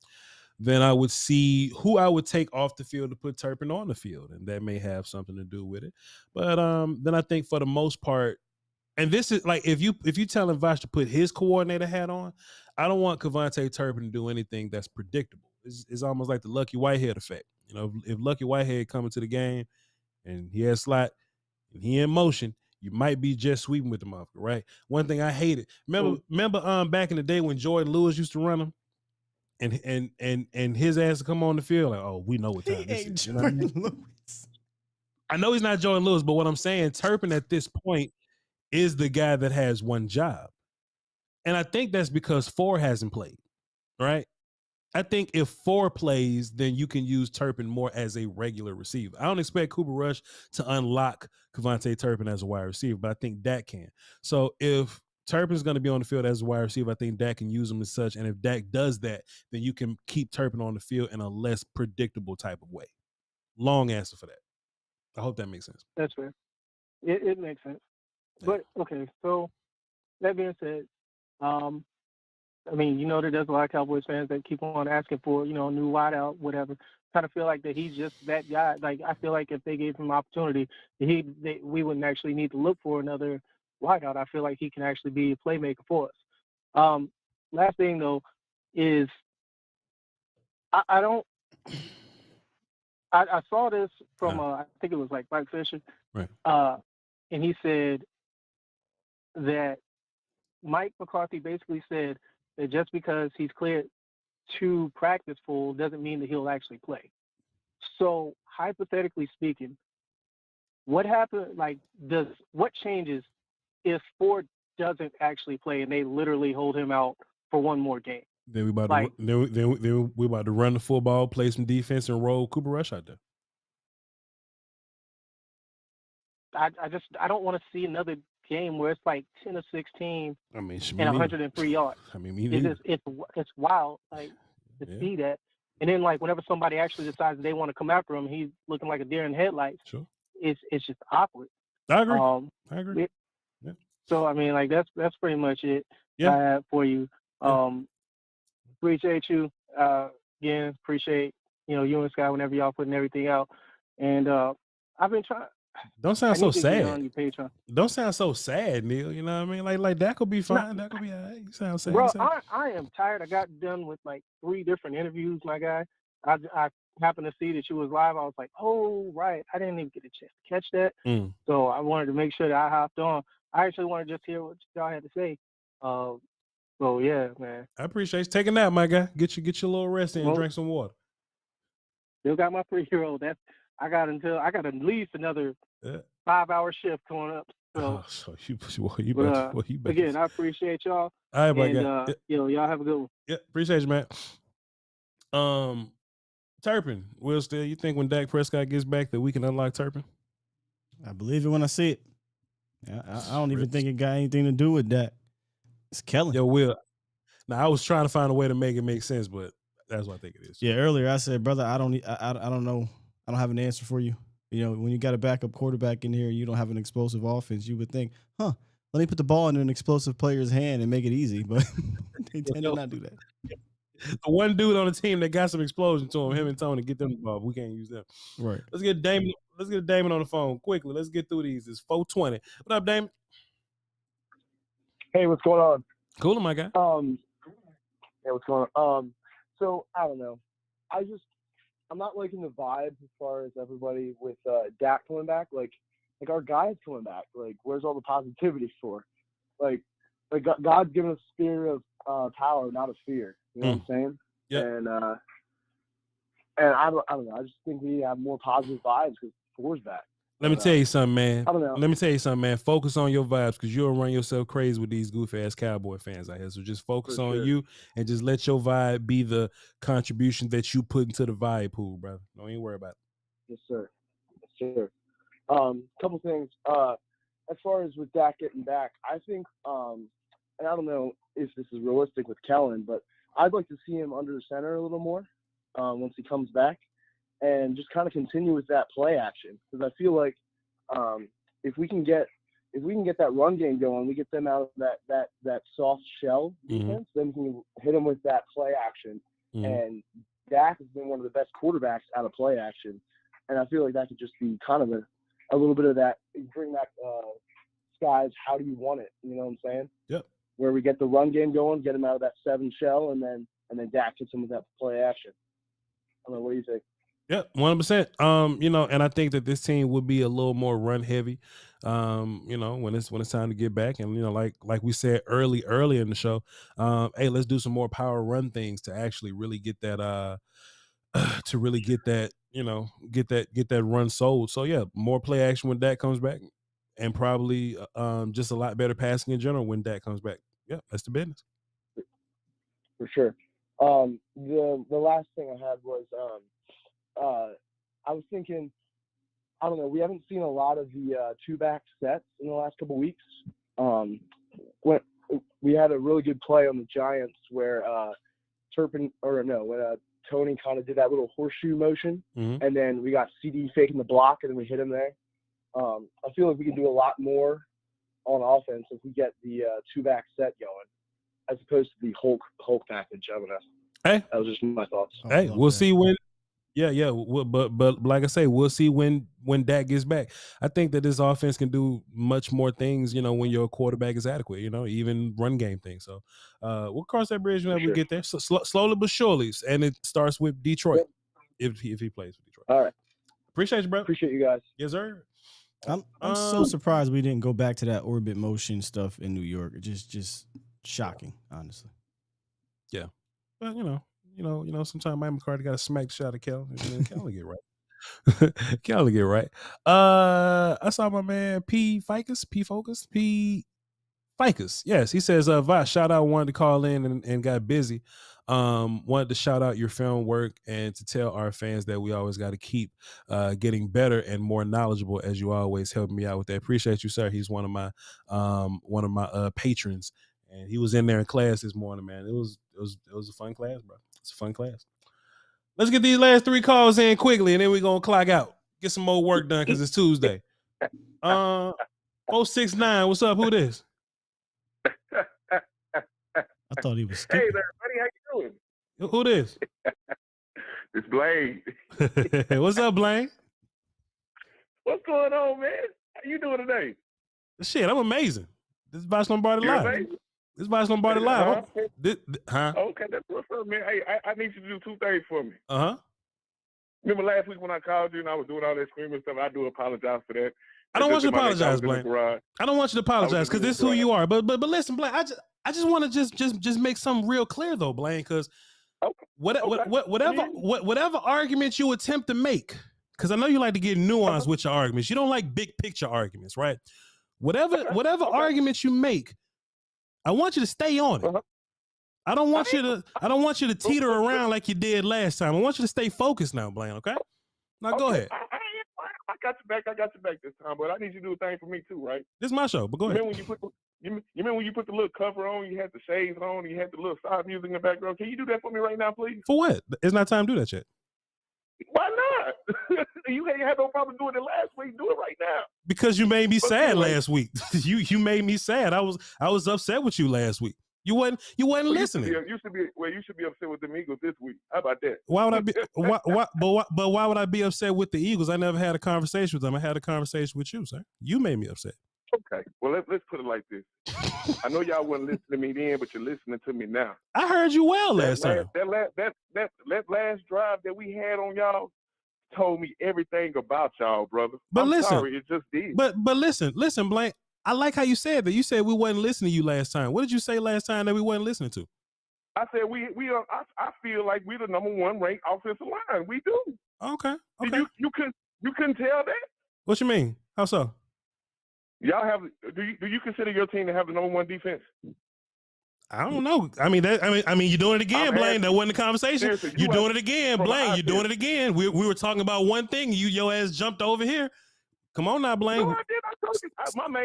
then I would see who I would take off the field to put Turpin on the field, and that may have something to do with it. But then I think for the most part, and this is like if you telling Voch to put his coordinator hat on, I don't want Kevontae Turpin to do anything that's predictable. It's almost like the Lucky Whitehead effect. You know, if Lucky Whitehead coming to the game and he has slot and he in motion, you might be just sweeping with the motherfucker, right? One thing I hated. Remember back in the day when Jordan Lewis used to run him, and his ass to come on the field like, oh, we know what time this is. You know what I mean? I know he's not Jordan Lewis, but what I'm saying, Turpin at this point is the guy that has one job. And I think that's because 4 hasn't played, right? I think if 4 plays, then you can use Turpin more as a regular receiver. I don't expect Cooper Rush to unlock Kevontae Turpin as a wide receiver, but I think Dak can. So if Turpin's going to be on the field as a wide receiver, I think Dak can use him as such. And if Dak does that, then you can keep Turpin on the field in a less predictable type of way. Long answer for that. I hope that makes sense. That's fair. It makes sense. But, okay, so that being said, I mean, you know that there's a lot of Cowboys fans that keep on asking for, you know, a new wideout, whatever. Kind of feel like that he's just that guy. Like, I feel like if they gave him an opportunity, we wouldn't actually need to look for another wideout. I feel like he can actually be a playmaker for us. Last thing, though, is I saw this from, I think it was like Mike Fisher. Right. And he said that Mike McCarthy basically said that just because he's cleared to practice full doesn't mean that he'll actually play. So hypothetically speaking, what happens? Like, what changes if Ford doesn't actually play and they literally hold him out for one more game? Then we about to run the football, play some defense, and roll Cooper Rush out there. I don't want to see another game where it's like 10 or 16 and 103 yards. I mean, it's wild, like, to see that. And then, like, whenever somebody actually decides they want to come after him, he's looking like a deer in headlights. Sure. It's just awkward. I agree. I agree. Yeah. So I mean, like, that's pretty much it. Yeah. I have for you. Appreciate you. Again, appreciate, you know, you and Sky whenever y'all putting everything out. And I've been trying. Don't sound so sad. Patreon. Don't sound so sad, Neil. You know what I mean? Like that could be fine. That could be all right. You sound sad. Bro, I am tired. I got done with like 3 different interviews, my guy. I happened to see that you was live. I was like, oh, right. I didn't even get a chance to catch that. So I wanted to make sure that I hopped on. I actually want to just hear what y'all had to say. So yeah, man. I appreciate you taking that, my guy. Get your little rest in and drink some water. Still got my 3-year-old. I got at least another 5-hour shift coming up. So, you better. Again, I appreciate y'all. All right, my guy. Y'all have a good one. Yeah, appreciate you, man. Turpin, Will Steele, you think when Dak Prescott gets back that we can unlock Turpin? I believe it when I see it. I don't even think it got anything to do with that. It's Kellen. Yo, Will. Now I was trying to find a way to make it make sense, but that's what I think it is. Yeah, earlier I said, brother, I don't know. I don't have an answer for you. You know, when you got a backup quarterback in here, you don't have an explosive offense. You would think, let me put the ball in an explosive player's hand and make it easy, but they tend to not do that. The one dude on the team that got some explosion to him and Tony, get them the ball. We can't use them. Right. Let's get Damon on the phone quickly. Let's get through these. It's 4:20. What up, Damon? Hey, what's going on? Cool, my guy. Yeah, what's going on? So I don't know. I'm not liking the vibe as far as everybody with Dak coming back. Like our guy's coming back. Like, where's all the positivity for? Like God's given us a spirit of power, not of fear. You know what I'm saying? Yeah. And I don't know. I just think we have more positive vibes because Ford's back. Let me tell you something, man. I don't know. Let me tell you something, man. Focus on your vibes because you'll run yourself crazy with these goofy ass Cowboy fans out here. So just focus on you and just let your vibe be the contribution that you put into the vibe pool, brother. Don't even worry about it. Yes, sir. Yes, sir. Couple things. As far as with Dak getting back, I think, and I don't know if this is realistic with Kellen, but I'd like to see him under the center a little more once he comes back. And just kind of continue with that play action, because I feel like if we can get that run game going, we get them out of that soft shell defense, then we can hit them with that play action and Dak has been one of the best quarterbacks out of play action, and I feel like that could just be kind of a little bit of that. Bring back Skies. How do you want it? You know what I'm saying? Yep. Where we get the run game going, get him out of that 7 shell, and then Dak hits him with that play action. I don't know. What do you think? Yeah, 100%. You know, and I think that this team would be a little more run heavy. You know, when it's time to get back, and you know, like we said early in the show, hey, let's do some more power run things to actually really get that to really get that, you know, get that run sold. So yeah, more play action when Dak comes back, and probably just a lot better passing in general when Dak comes back. Yeah, that's the business. For sure. The last thing I had was I was thinking, I don't know, we haven't seen a lot of the 2-back sets in the last couple weeks. When we had a really good play on the Giants where when Tony kind of did that little horseshoe motion, and then we got CD faking the block, and then we hit him there. I feel like we can do a lot more on offense if we get the 2-back set going, as opposed to the Hulk package. I don't know. Hey, that was just my thoughts. Hey, we'll see when. Yeah. But like I say, we'll see when Dak gets back. I think that this offense can do much more things, you know, when your quarterback is adequate, you know, even run game things. So we'll cross that bridge whenever we get there. So slowly but surely, and it starts with Detroit if he plays with Detroit. All right. Appreciate you, bro. Appreciate you guys. Yes, sir. I'm so surprised we didn't go back to that orbit motion stuff in New York. It's just shocking, honestly. Yeah, but you know, sometimes Mike McCarthy got to smack the shot of Kel, and then Kel will get right. Kel will get right. I saw my man P Ficus. Yes, he says, Voch, shout out, wanted to call in and got busy. Wanted to shout out your film work and to tell our fans that we always got to keep getting better and more knowledgeable, as you always help me out with that. Appreciate you, sir. He's one of my patrons, and he was in there in class this morning, man. It was a fun class, bro. It's a fun class. Let's get these last 3 calls in quickly, and then we're gonna clock out. Get some more work done because it's Tuesday. 469, what's up? Who this? I thought he was Hey stupid. there, buddy. How you doing? Who this? It's Blaine. What's up, Blaine? What's going on, man? How you doing today? Shit, I'm amazing. This is Voch Lombardi You're Live. amazing. This is Voch Lombardi Live. Huh? Okay, that's what's up, man. Hey, I need you to do 2 things for me. Uh-huh. Remember last week when I called you and I was doing all that screaming stuff? I do apologize for that. I don't want you to apologize, Blaine. I don't want you to apologize because this is who you are. But listen, Blaine, I just want to just make something real clear though, Blaine, because whatever argument you attempt to make, because I know you like to get nuanced with your arguments. You don't like big picture arguments, right? Whatever arguments you make, I want you to stay on it. I don't want you to teeter around like you did last time. I want you to stay focused now, Blaine. Okay? Now go ahead. I got you back this time, but I need you to do a thing for me too, right? This is my show, but go ahead. You remember when you put the little cover on, you had the shades on, you had the little side music in the background? Can you do that for me right now, please? For what? It's not time to do that yet. Why not? You ain't had no problem doing it last week. Do it right now. Because you made me sad last week. You made me sad. I was upset with you last week. You wasn't listening. You should be upset with the Eagles this week. How about that? Why would I be? Why would I be upset with the Eagles? I never had a conversation with them. I had a conversation with you, sir. You made me upset. Okay. Well, let's put it like this. I know y'all wasn't listening to me then, but you're listening to me now. I heard you well last time. That last drive that we had on y'all told me everything about y'all, brother. But I'm listen, sorry, it just did. But listen, Blaine. I like how you said that. You said we wasn't listening to you last time. What did you say last time that we wasn't listening to? I said we are. I feel like we're the number 1 ranked offensive line. We do. Okay. You couldn't tell that? What you mean? How so? Y'all have? Do you consider your team to have the number 1 defense? I don't know. I mean, you're doing it again, Blaine. That wasn't the conversation. You're doing it again, Blaine. You're doing it again. We were talking about one thing. Your ass jumped over here. Come on now, Blaine. No, I did. I told you.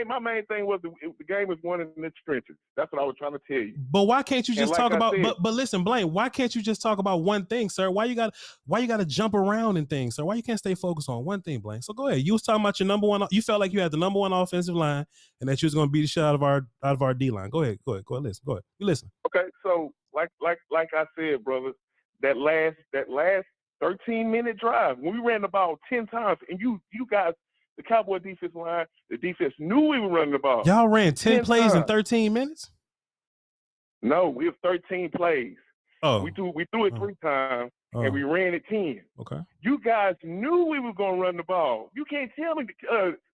My main thing was the game was won in the trenches. That's what I was trying to tell you. But why can't you just talk about? Said, but listen, Blaine. Why can't you just talk about one thing, sir? Why you got to jump around in things, sir? Why you can't stay focused on one thing, Blaine? So go ahead. You was talking about your number 1. You felt like you had the number 1 offensive line, and that you was going to beat the shit out of our D line. Go ahead. Listen. Go ahead. You listen. Okay. So like I said, brother, that last 13-minute drive when we ran the ball 10 times, and you guys, the Cowboy defense line, the defense knew we were running the ball. Y'all ran 10 plays times. in 13 minutes? No, we have 13 plays. Oh. We threw it 3 times, and we ran it 10. Okay. You guys knew we were going to run the ball. You can't tell me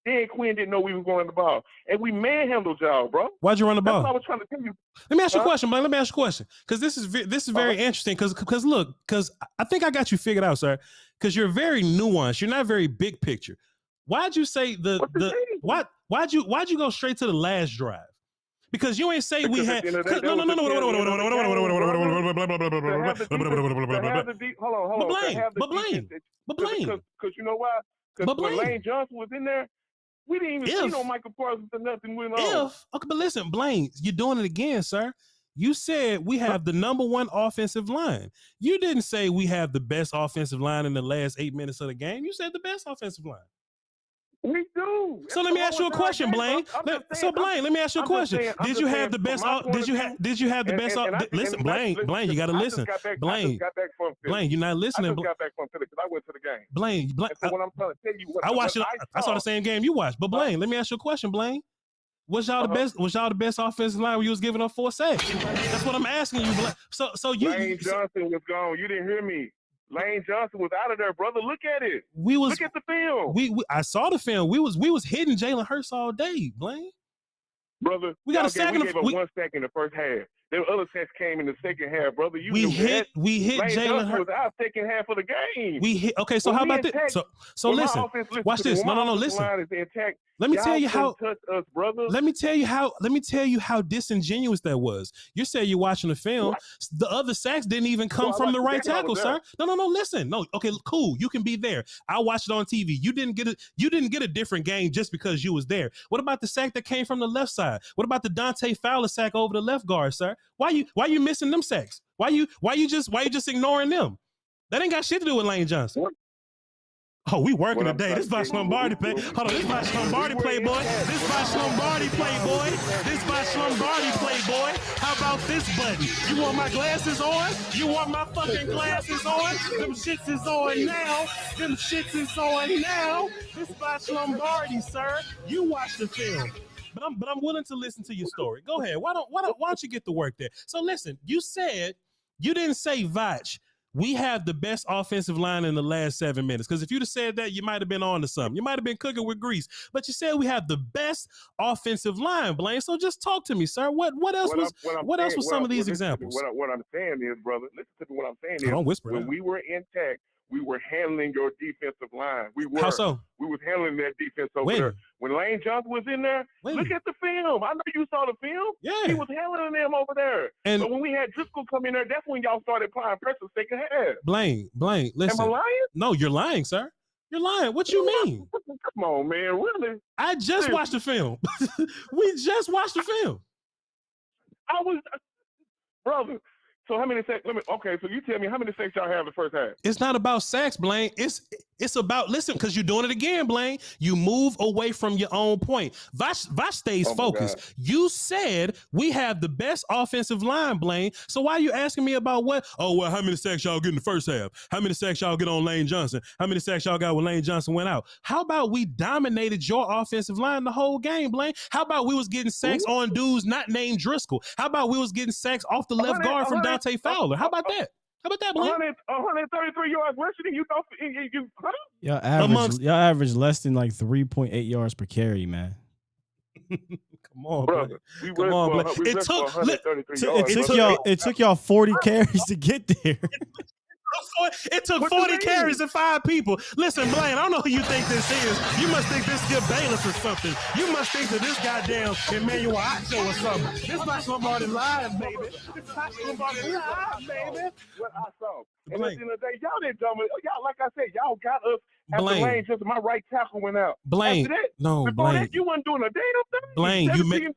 Dan Quinn didn't know we were going to run the ball. And we manhandled y'all, bro. Why'd you run the ball? That's what I was trying to tell you. Let me ask you a question, man. Let me ask you a question. Because this is very interesting. Because look, because I think I got you figured out, sir. Because you're very nuanced. You're not very big picture. Why'd you say why'd you go straight to the last drive? Because you ain't say we had. No. But Blaine. Because you know why? Because when Lane Johnson was in there, we didn't even see no Michael Parsons or nothing went on. Okay, but listen, Blaine, you're doing it again, sir. You said we have the number 1 offensive line. You didn't say we have the best offensive line in the last 8 minutes of the game. You said the best offensive line. We do. So let me ask you a question, Blaine. Blaine, let me ask you a question. Did you have the best? Did you have the best? Listen, Blaine, you got to listen. Blaine, you're not listening. I just got back from Philly because I went to the game. Blaine. So when I'm trying to tell you what I watched it. I saw the same game you watched. But Blaine, let me ask you a question, Blaine. Was y'all the best? Was y'all the best offensive line where you was giving up 4 sacks? That's what I'm asking you, Blaine. So you. Lane Johnson was gone. You didn't hear me. Lane Johnson was out of there, brother. Look at it. Look at the film. I saw the film. We was hitting Jalen Hurts all day, Blaine. Brother, we got a sack. We gave up 1 sack in the first half. The other sacks came in the second half, brother. We hit Jalen Hurts. Was out second half of the game. Okay, so how about this? So listen. Watch this. No, listen. Let me tell you how. Let me tell you how disingenuous that was. You say you're watching the film. The other sacks didn't even come from the right tackle, sir. No. Listen. No. Okay. Cool. You can be there. I watched it on TV. You didn't get a different game just because you was there. What about the sack that came from the left side? What about the Dante Fowler sack over the left guard, sir? Why you missing them sacks? Why you just ignoring them? That ain't got shit to do with Lane Johnson. Oh, we working today. This Voch Lombardi play. Hold on, this Voch Lombardi playboy. This Voch Lombardi playboy. This Voch Lombardi playboy. How about this button? You want my glasses on? You want my fucking glasses on? Them shits is on now. Them shits is on now. This Voch Lombardi, sir. You watch the film. But I'm willing to listen to your story. Go ahead. Why don't you get to work there? So listen, you said you didn't say Voch. We have the best offensive line in the last 7 minutes. Because if you'd have said that, you might have been on to something. You might have been cooking with grease. But you said we have the best offensive line, Blaine. So just talk to me, sir. What else was some of these examples? What I'm saying is, brother, listen to what I'm saying is. Don't whisper. When we were intact, we were handling your defensive line. How so? We was handling that defense over there. When Lane Johnson was in there, look at the film. I know you saw the film. Yeah. He was handling them over there. But when we had Driscoll come in there, that's when y'all started applying pressure second half. Blaine, listen. Am I lying? No, you're lying, sir. You're lying. What you mean? Come on, man. Really? I just watched the film. We just watched the film. Brother. So how many sacks? Okay, so you tell me how many sacks y'all have the first half? It's not about sacks, Blaine. It's about, listen, because you're doing it again, Blaine. You move away from your own point. Voch stays focused. God. You said we have the best offensive line, Blaine. So why are you asking me about what? Oh, well, how many sacks y'all get in the first half? How many sacks y'all get on Lane Johnson? How many sacks y'all got when Lane Johnson went out? How about we dominated your offensive line the whole game, Blaine? How about we was getting sacks on dudes not named Driscoll? How about we was getting sacks off the left guard from Dante Fowler? How about that? How about that, Blaine? 133 yards rushing, you thought you Y'all average less than like 3.8 yards per carry, man. Come on, brother. It took y'all 40 carries to get there. It took 40 carries and 5 people. Listen, Blaine, I don't know who you think this is. You must think this Skip Bayless or something. You must think that this goddamn Emmanuel Ocho or something. This Voch Lombardi live, baby. This Voch Lombardi live, baby. What I saw. And at the end of the day, y'all didn't tell me. Y'all, like I said, y'all got us after Lane. Just my right tackle went out. Blaine, after that, no, before Blaine. That, you wasn't doing a damn thing. Blaine, you made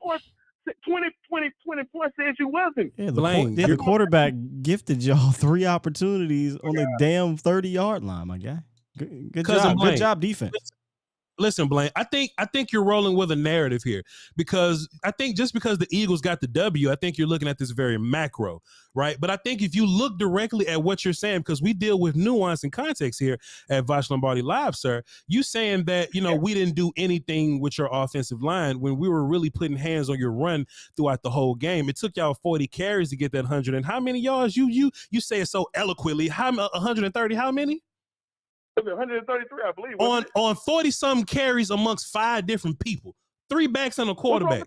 20 points says you wasn't. Yeah, the quarterback gifted y'all 3 opportunities on the damn 30-yard line, my guy. Good job. Good job, defense. Listen, Blaine, I think you're rolling with a narrative here, because I think just because the Eagles got the W, I think you're looking at this very macro, right? But I think if you look directly at what you're saying, because we deal with nuance and context here at Voch Lombardi Live, sir, you saying that, you know, we didn't do anything with your offensive line when we were really putting hands on your run throughout the whole game. It took y'all 40 carries to get that 100. And how many yards? You say it so eloquently. How 130? How many? 133, I believe. On 40-some carries amongst 5 different people, 3 backs and a quarterback.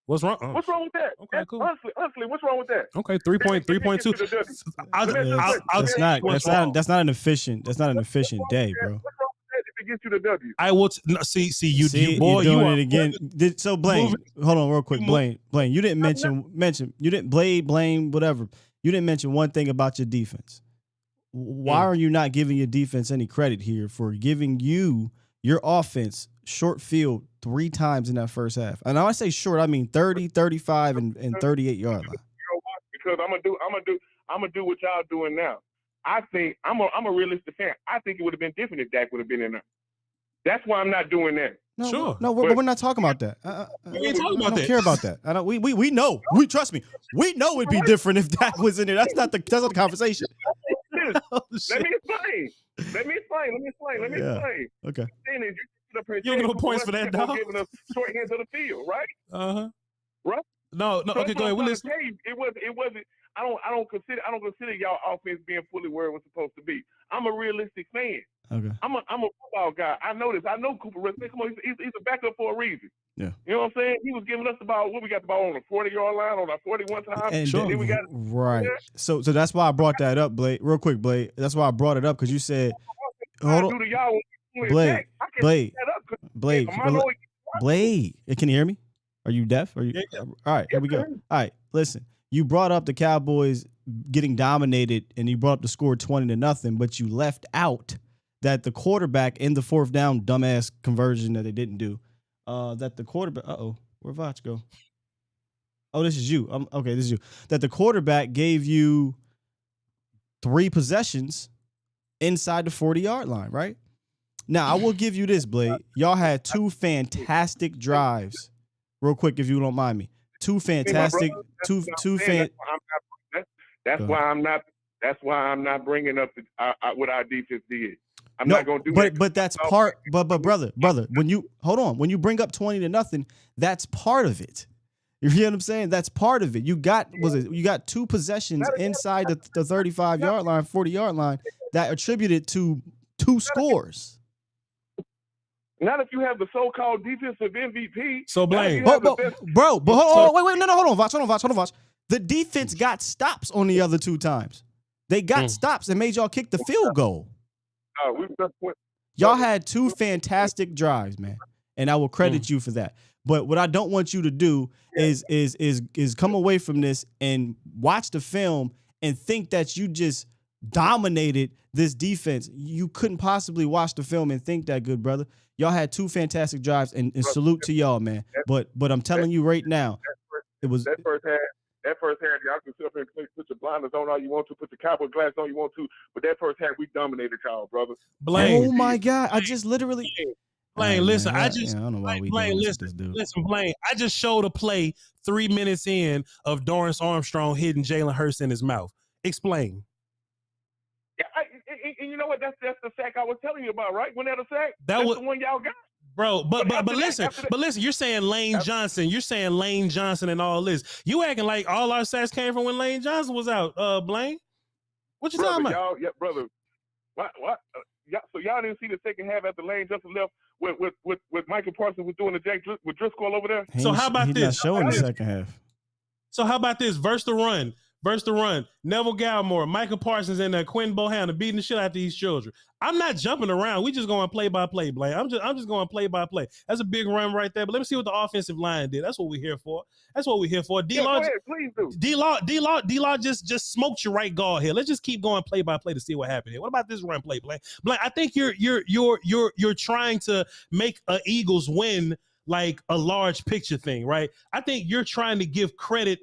What's wrong? Oh. What's wrong with that? Okay, cool. Honestly, what's wrong with that? Okay, 3.2. That's not an efficient day, bro. What's wrong with that if it gets you the W? I will see you boy, you're doing you it again. So Blaine, hold on real quick. Blaine, you didn't mention you didn't Blaine, whatever. You didn't mention one thing about your defense. Why are you not giving your defense any credit here for giving you your offense short field 3 times in that first half? And when I say short, I mean 30, 35, and 38-yard line. Because I'm gonna do what y'all doing now. I think I'm a realistic fan. I think it would have been different if Dak would have been in there. That's why I'm not doing that. No, sure. No, we're not talking about that. We ain't talking about that. I don't care about that. We know. Trust me. We know it'd be different if Dak was in there. That's not the conversation. Let me explain. Okay. You get no points for that, dog. Giving us short hands of the field, right? Right. No. So okay, go ahead. We'll listen. It wasn't. I don't consider y'all offense being fully where it was supposed to be. I'm a realistic fan. Okay. I'm a football guy. I know this. I know Cooper Rush. Come on, he's a backup for a reason. Yeah. You know what I'm saying? He was giving us the ball. We got the ball on the 40-yard line, on our 41 time. And then we got right. So that's why I brought that up, Blade. Real quick, Blade. That's why I brought it up, because you said, hold on, Blade. Can you hear me? Are you deaf? Are you? Yeah. All right, here we go. All right, listen. You brought up the Cowboys getting dominated, and you brought up the score 20-0, but you left out that the quarterback in the 4th down dumbass conversion that they didn't do. That the quarterback. Where'd Voch go? Oh, this is you. Okay, this is you. That the quarterback gave you 3 possessions inside the 40-yard line, right? Now, I will give you this, Blade. Y'all had 2 fantastic drives. Real quick, if you don't mind me. 2 fantastic, That's why I'm not bringing up what our defense did. I'm not gonna do that. But that's part. But brother, when you bring up 20-0, that's part of it. You hear what I'm saying? That's part of it. You got 2 possessions inside the 35-yard line, 40-yard line that attributed to 2 scores. Not if you have the so-called defensive MVP. So Blaine, hold on, Voch. The defense got stops on the other 2 times. They got stops and made y'all kick the field goal. Y'all had 2 fantastic drives, man, and I will credit you for that. But what I don't want you to do is come away from this and watch the film and think that you just dominated this defense. You couldn't possibly watch the film and think that, good brother. Y'all had 2 fantastic drives, and salute to y'all, man. But I'm telling you right now, it was that first half. Y'all can sit up and put your blinders on all you want to, put the Cowboy glass on you want to, but that first half we dominated y'all, brother. Blaine. Oh my God! I just literally. Blaine, listen. Man, I don't know why we doing this, dude. Listen, Blaine. I just showed a play 3 minutes in of Dorrance Armstrong hitting Jalen Hurts in his mouth. Explain. Yeah, and you know what? That's the sack I was telling you about, right? When that a sack, that's the one y'all got. Bro, but listen, you're saying Lane Johnson. You're saying Lane Johnson and all this. You acting like all our sacks came from when Lane Johnson was out, Blaine. What you talking about? Yeah, brother. What? So y'all didn't see the second half after Lane Johnson left with Michael Parsons was doing the Jack with Driscoll over there? So how about this? Not showing the second half. So how about this? Verse the run. Neville Gallimore, Michael Parsons, and Quinn Bohanna beating the shit out of these children. I'm not jumping around. We just going play by play, Blaine. I'm just going play by play. That's a big run right there. But let me see what the offensive line did. That's what we're here for. D-Law, please do. D-Law just smoked your right guard here. Let's just keep going play by play to see what happened here. What about this run play, Blaine? Blaine, I think you're trying to make an Eagles win like a large picture thing, right? I think you're trying to give credit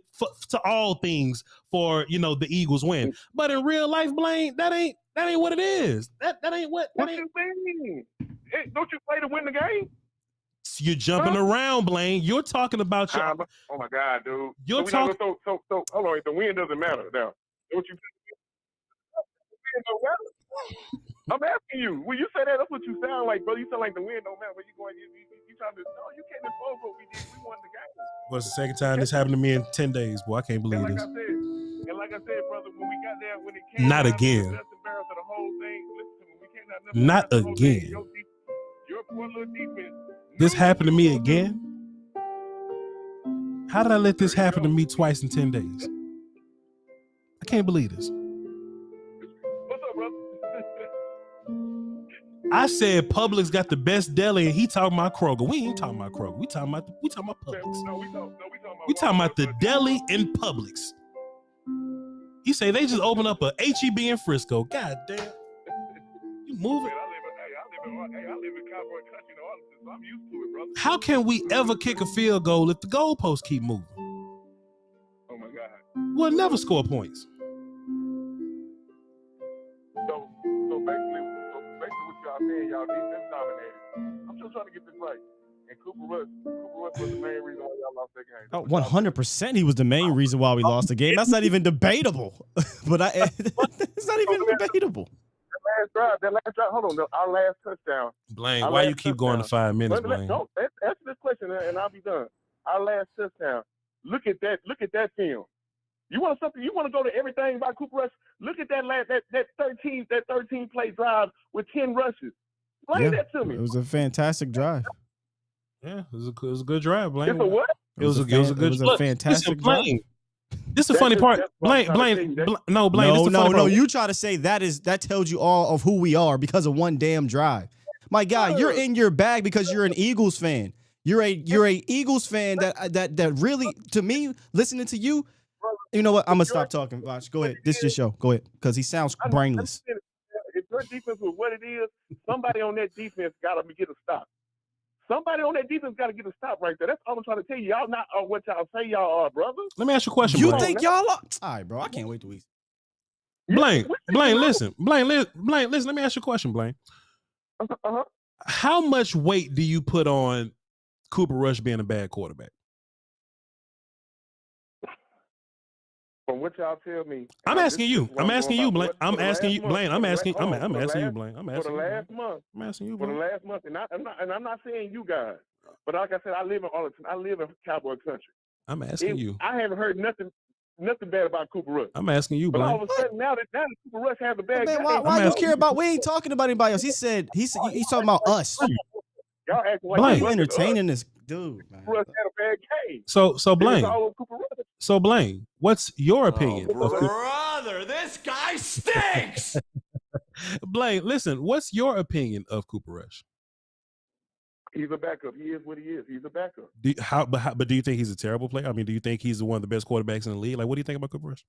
to all things for, the Eagles win. But in real life, Blaine, that ain't what it is. That ain't what. What you mean? Don't you play to win the game? You're jumping around, Blaine. You're talking about your. Oh my God, dude. You're talking. So hold on. The win doesn't matter now. Don't you? I'm asking you. When you say that, that's what you sound like, bro. You sound like the win don't matter. Where you going? You trying to? No, you can't expose what we did. We won the game. What's the second time this happened to me in 10 days, boy? I can't believe this. Like I said, brother, when we got there, when it came Not down again. to the barrels of the whole thing, listen to me. We came down to Not the whole again. thing, your poor little defense. This happened to me again? How did I let this happen to me twice in 10 days? I can't believe this. What's up, brother? I said Publix got the best deli, and he talking about Kroger. We ain't talking about Kroger. We talking about Publix. No, We talking about the deli in Publix. He say they just opened up a HEB in Frisco. God damn. You moving? I live in Cowboy country, so I'm used to it, brother. How can we ever kick a field goal if the goalposts keep moving? Oh my God. We'll never score points. So basically what y'all saying, y'all defense dominated. I'm just trying to get this right. And Cooper Rush was the main reason why y'all lost that game. Oh, 100%. He was the main reason why we lost the game. That's not even debatable. But it's not even debatable. That last drive, hold on, our last touchdown. Blaine, why you keep going to 5 minutes, Blaine? No, answer this question and I'll be done. Our last touchdown. Look at that film. You want something? You want to go to everything about Cooper Rush? Look at that 13 play drive with 10 rushes. Explain that to me. It was a fantastic drive. Yeah, it was a good drive, Blaine. It's a what? It was a fantastic drive. This is the funny part. Blaine. No. You try to say that tells you all of who we are because of one damn drive. My God, you're in your bag because you're an Eagles fan. You're a Eagles fan that really, to me, listening to you, you know what? I'm gonna stop talking. Watch. Go ahead. This is your show. Go ahead, because he sounds brainless. If your defense was what it is, somebody on that defense got to get a stop. Somebody on that defense got to get a stop right there. That's all I'm trying to tell you. Y'all not what y'all say y'all are, brother. Let me ask you a question, You Blaine. think y'all are? All right, bro. I can't wait to week. Blaine, listen. Blaine, listen. Let me ask you a question, Blaine. How much weight do you put on Cooper Rush being a bad quarterback? From what y'all tell me, I'm asking you. I'm asking you, Blaine. I'm asking you, Blaine. I'm asking you, Blaine. I'm asking you, For the Blaine. last month. I'm asking you, For the Blaine. last month, and I'm not saying you guys, but like I said, I live in Arlington. I live in Cowboy country. I'm asking you. I haven't heard nothing bad about Cooper Rush. I'm asking you, But Blaine. all of a sudden, now that Cooper Rush has a bad game, Why you care about? We ain't talking about anybody else. He's talking about us. y'all acting like Blaine. You entertaining this dude, man. Cooper Rush had a bad game. So Blaine. It's all over Cooper Rush. So Blaine, what's your opinion of Cooper? Brother, this guy stinks. Blaine, listen, what's your opinion of Cooper Rush? He's a backup. He is what he is. He's a backup. But do you think he's a terrible player? I mean, do you think he's one of the best quarterbacks in the league? Like, what do you think about Cooper Rush?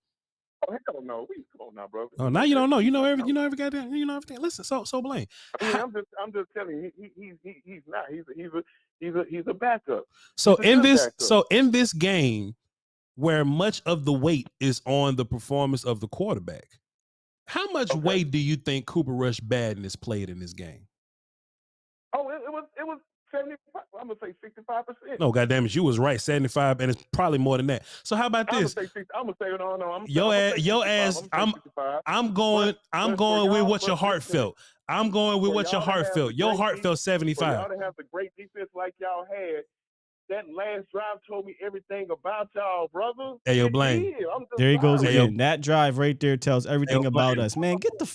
Oh hell no! Come on now, bro. Oh, now you don't know. You know everything. You know everything. Listen, so Blaine. I mean, I'm just telling you, he's not. He's a backup. So He's a good backup. in this game, where much of the weight is on the performance of the quarterback, how much weight do you think Cooper Rush badness played in this game? Oh, it was 75. I'm gonna say 65%. No, goddamn it, you was right, 75, and it's probably more than that. So how about this? I'm gonna say no. I'm going with what your heart felt. I'm going with what your heart felt. Your heart felt 75. Y'all to have the great defense like y'all had. That last drive told me everything about y'all, brother. Hey, yo, Blaine. There he goes Hey, again. yo. That drive right there tells everything about us. Man, get the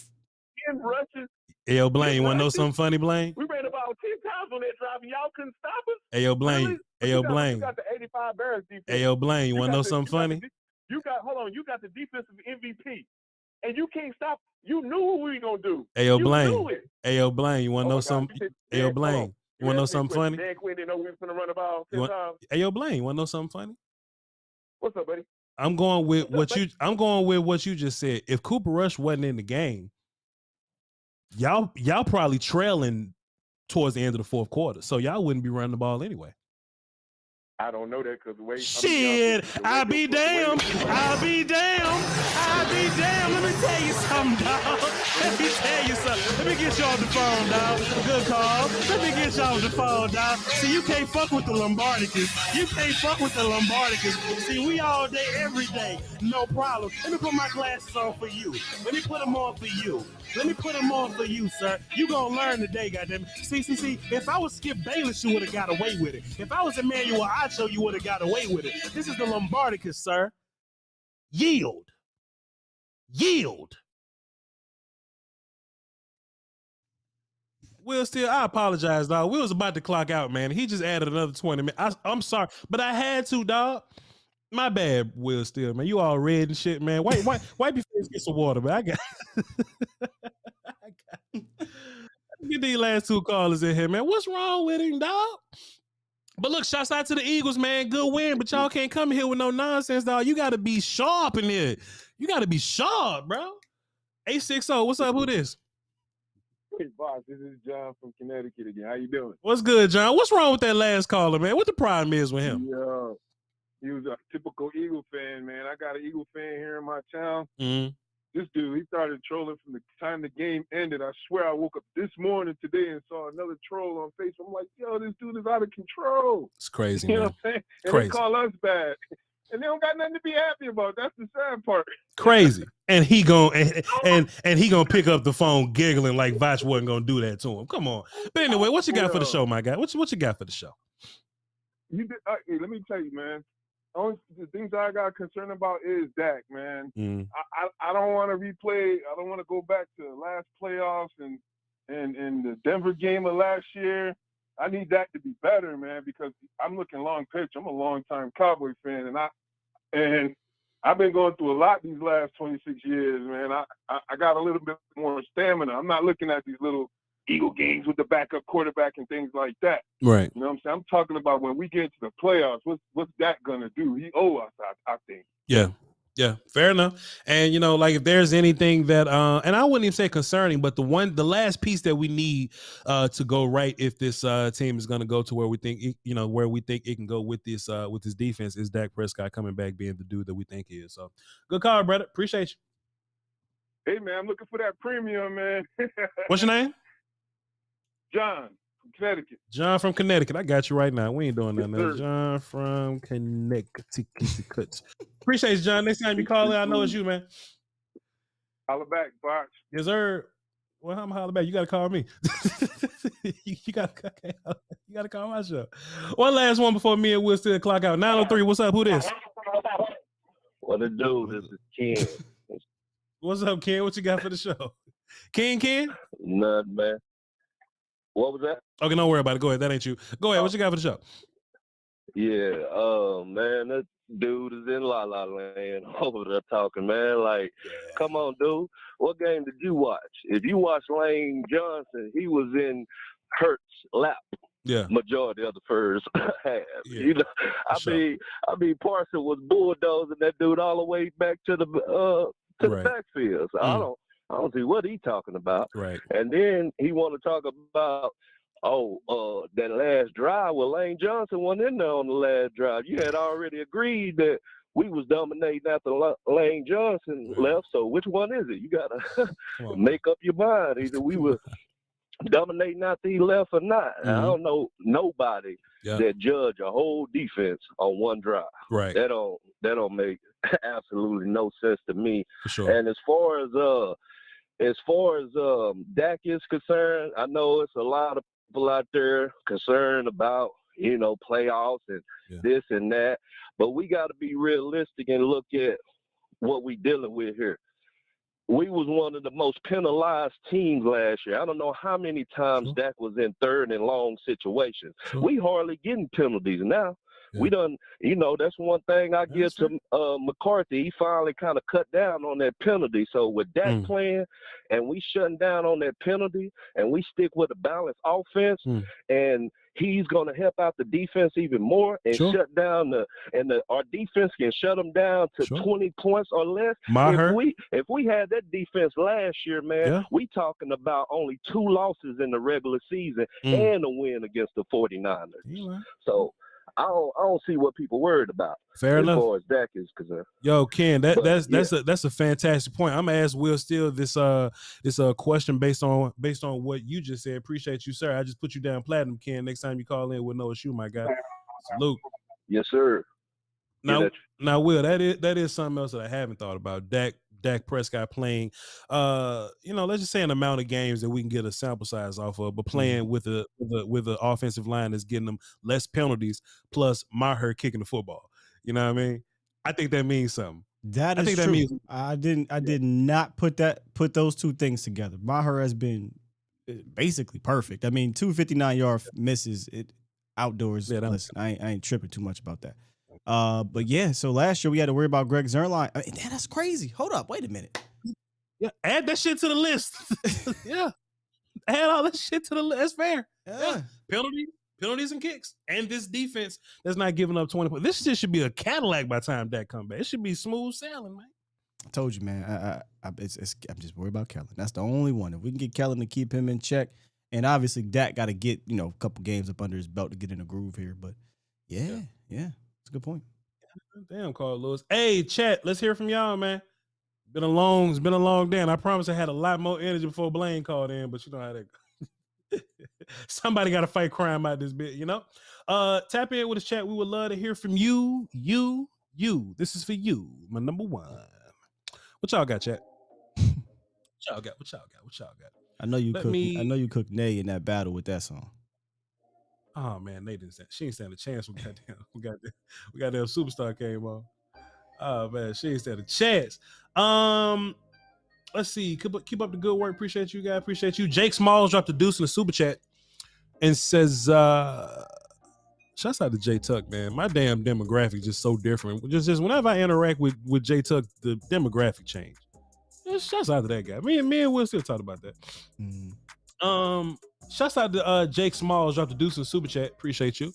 10 rushes. Hey, yo, Blaine, you want to know something funny, Blaine? We ran about 10 times on that drive, and y'all couldn't stop us. Hey, yo, Blaine. Really? Hey, yo, You Blaine. got the 85 Bears defense. Hey, yo, Blaine, you want to know something funny? You got the defensive MVP, and you can't stop. You knew what we were gonna do. Hey, yo, You Blaine. knew it. Hey, yo, Blaine, you want to know something? Hey, yo, Blaine, you want to know something funny? Dan Quinn didn't know we were gonna run the ball 10 times. Hey, yo, Blaine, you want to know something funny? What's up, buddy? I'm going with what you just said. If Cooper Rush wasn't in the game, y'all probably trailing towards the end of the fourth quarter, so y'all wouldn't be running the ball anyway. I don't know that because the way Shit, I'll be damned. Let me tell you something, dog. Let me get you on the phone, dog. Good call. get you off the phone, dog. See, you can't fuck with the Lombardicus. You can't fuck with the Lombardicus. See, we all day, every day. No problem. Let me put my glasses on for you. Let me put them on for you. Let me put them on for you, sir. You gonna learn today, goddamn. See. If I was Skip Bayless, you would have got away with it. If I was Emmanuel Acho, you would have got away with it. This is the Lombardicus, sir. Yield. Will Steele, I apologize, dog. We was about to clock out, man. He just added another 20 minutes. I'm sorry, but I had to, dog. My bad, Will Steele, man. You all red and shit, man. Wipe your face, get some water, man. I got get these last two callers in here, man. What's wrong with him, dog? But look, shouts out to the Eagles, man. Good win, but y'all can't come here with no nonsense, dog. You got to be sharp in here. You got to be sharp, bro. 860, what's up? Who this? Hey, boss, this is John from Connecticut again. How you doing? What's good, John? What's wrong with that last caller, man? What the problem is with him? Yeah, he was a typical Eagle fan, man. I got an Eagle fan here in my town. Mm-hmm. This dude, he started trolling from the time the game ended. I swear I woke up this morning today and saw another troll on Facebook. I'm like, yo, this dude is out of control. It's crazy, you man. know what I'm saying? And Crazy. they call us bad. And they don't got nothing to be happy about. That's the sad part. Crazy. And he gonna pick up the phone giggling like Voch wasn't gonna do that to him. Come on. But anyway, what you got for the show, my guy? What you got for the show? Hey, let me tell you, man. The things I got concerned about is Dak, man. I don't want to replay. I don't want to go back to the last playoffs and the Denver game of last year. I need Dak to be better, man, because I'm looking long pitch. I'm a long-time Cowboy fan, and I've been going through a lot these last 26 years, man. I got a little bit more stamina. I'm not looking at these little Eagle games with the backup quarterback and things like that. Right. You know what I'm saying? I'm talking about when we get to the playoffs, what's Dak going to do? He owe us, I think. Yeah, fair enough. And like if there's anything that and I wouldn't even say concerning, but the last piece that we need to go right if this team is going to go to where we think it can go with this defense is Dak Prescott coming back being the dude that we think he is. So good call, brother. Appreciate you. Hey man, I'm looking for that premium, man. What's your name? John from Connecticut. John from Connecticut. I got you right now. We ain't doing nothing else. Sir. John from Connecticut. Appreciate you, John. Next time you call in, I know it's you, man. Holla back, Voch. Yes, sir. Well, I'm holla back. You got to call me. you got to call my show. One last one before me and Will Steele clock out. 903. What's up? Who this? What it do? This is Ken. What's up, Ken? What you got for the show? Ken? Nothing, man. What was that? Okay, don't worry about it. Go ahead. That ain't you. Go ahead. What you got for the show? Yeah, man, that dude is in La La Land over there talking, man. Like, come on, dude. What game did you watch? If you watched Lane Johnson, he was in Hurts' lap. Yeah. Majority of the first half. Yeah, I mean, Parson was bulldozing that dude all the way back to the the backfield. So I don't see what he's talking about. Right. And then he want to talk about, that last drive. Well, Lane Johnson wasn't in there on the last drive. You had already agreed that we was dominating after Lane Johnson left. So which one is it? You got to make up your mind. Either we were dominating after he left or not. I don't know nobody that judge a whole defense on one drive. Right. That don't make absolutely no sense to me. For sure. And as far as Dak is concerned, I know it's a lot of people out there concerned about, playoffs and this and that. But we got to be realistic and look at what we dealing with here. We was one of the most penalized teams last year. I don't know how many times Dak was in third and long situations. We hardly getting penalties now. We done, that's one thing I give to McCarthy. He finally kind of cut down on that penalty. So with Dak playing and we shutting down on that penalty and we stick with a balanced offense and he's going to help out the defense even more and shut down our defense can shut them down to 20 points or less. If we had that defense last year, man, we talking about only 2 losses in the regular season and a win against the 49ers. So I don't see what people worried about. Fair as enough. far as Dak is concerned. Yo, Ken, But, that's a fantastic point. I'm gonna ask Will Steele this question based on what you just said. Appreciate you, sir. I just put you down platinum, Ken. Next time you call in with no issue, my guy. Salute. Yes, sir. Now, Will, that is something else that I haven't thought about. Dak Prescott playing, let's just say an amount of games that we can get a sample size off of, but playing with the offensive line that's getting them less penalties, plus Maher kicking the football. You know what I mean? I think that means something. That is true. I did not put those two things together. Maher has been basically perfect. I mean, 259-yard misses it outdoors. Yeah, listen, I ain't tripping too much about that. But yeah, so last year we had to worry about Greg Zuerlein. I mean, that's crazy. Hold up, wait a minute. Yeah, add that shit to the list. Yeah, add all that shit to the list. That's fair. Yeah. Penalties and kicks, and this defense that's not giving up 20 points. This shit should be a Cadillac by the time Dak come back. It should be smooth sailing, man. I told you, man. I'm just worried about Kellen. That's the only one. If we can get Kellen to keep him in check, and obviously Dak got to get a couple games up under his belt to get in a groove here. But yeah. That's a good point. Damn, Carl Lewis. Hey, chat, let's hear from y'all, man. It's been a long day, and I promise I had a lot more energy before Blaine called in, but you know how that goes. Somebody got to fight crime out this bit, Tap in with us, chat. We would love to hear from you. This is for you, my number one. What y'all got, chat? What y'all got? I know you cooked Nay in that battle with that song. Oh man, they didn't. She ain't stand a chance. We got that superstar came on. Oh man, she ain't stand a chance. Let's see. Keep up the good work. Appreciate you guys. Appreciate you. Jake Smalls dropped a deuce in the super chat and says, "Shouts out to J Tuck, man. My damn demographic just so different. Just whenever I interact with J Tuck, the demographic change. Shouts out to that guy. Me and Will still talk about that. Shouts out to Jake Smalls, dropped a deuce in super chat. Appreciate you.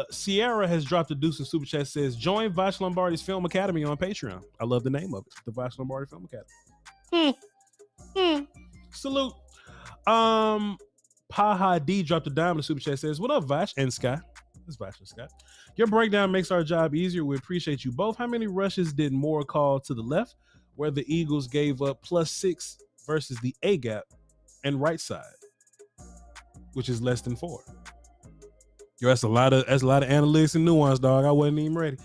Sierra has dropped a deuce in super chat. Says join Voch Lombardi's Film Academy on Patreon. I love the name of it, the Voch Lombardi Film Academy. Salute. Paha D dropped a dime in super chat. Says what up, Voch and Sky? It's Voch and Sky. Your breakdown makes our job easier. We appreciate you both. How many rushes did Moore call to the left, where the Eagles gave up +6 versus the A gap and right side, which is less than 4? Yo, that's a lot of analytics and nuance, dog. I wasn't even ready.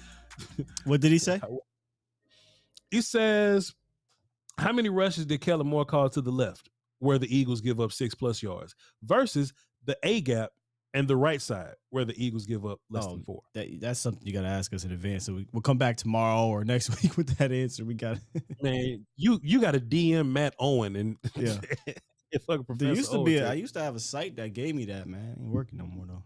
What did he say? He says, how many rushes did Kellen Moore call to the left, where the Eagles give up 6+ yards, versus the A gap and the right side, where the Eagles give up less than 4? That's something you got to ask us in advance. So we'll come back tomorrow or next week with that answer. We got man, you got to DM Matt Owen and yeah. I used to have a site that gave me that, man. Ain't working no more though.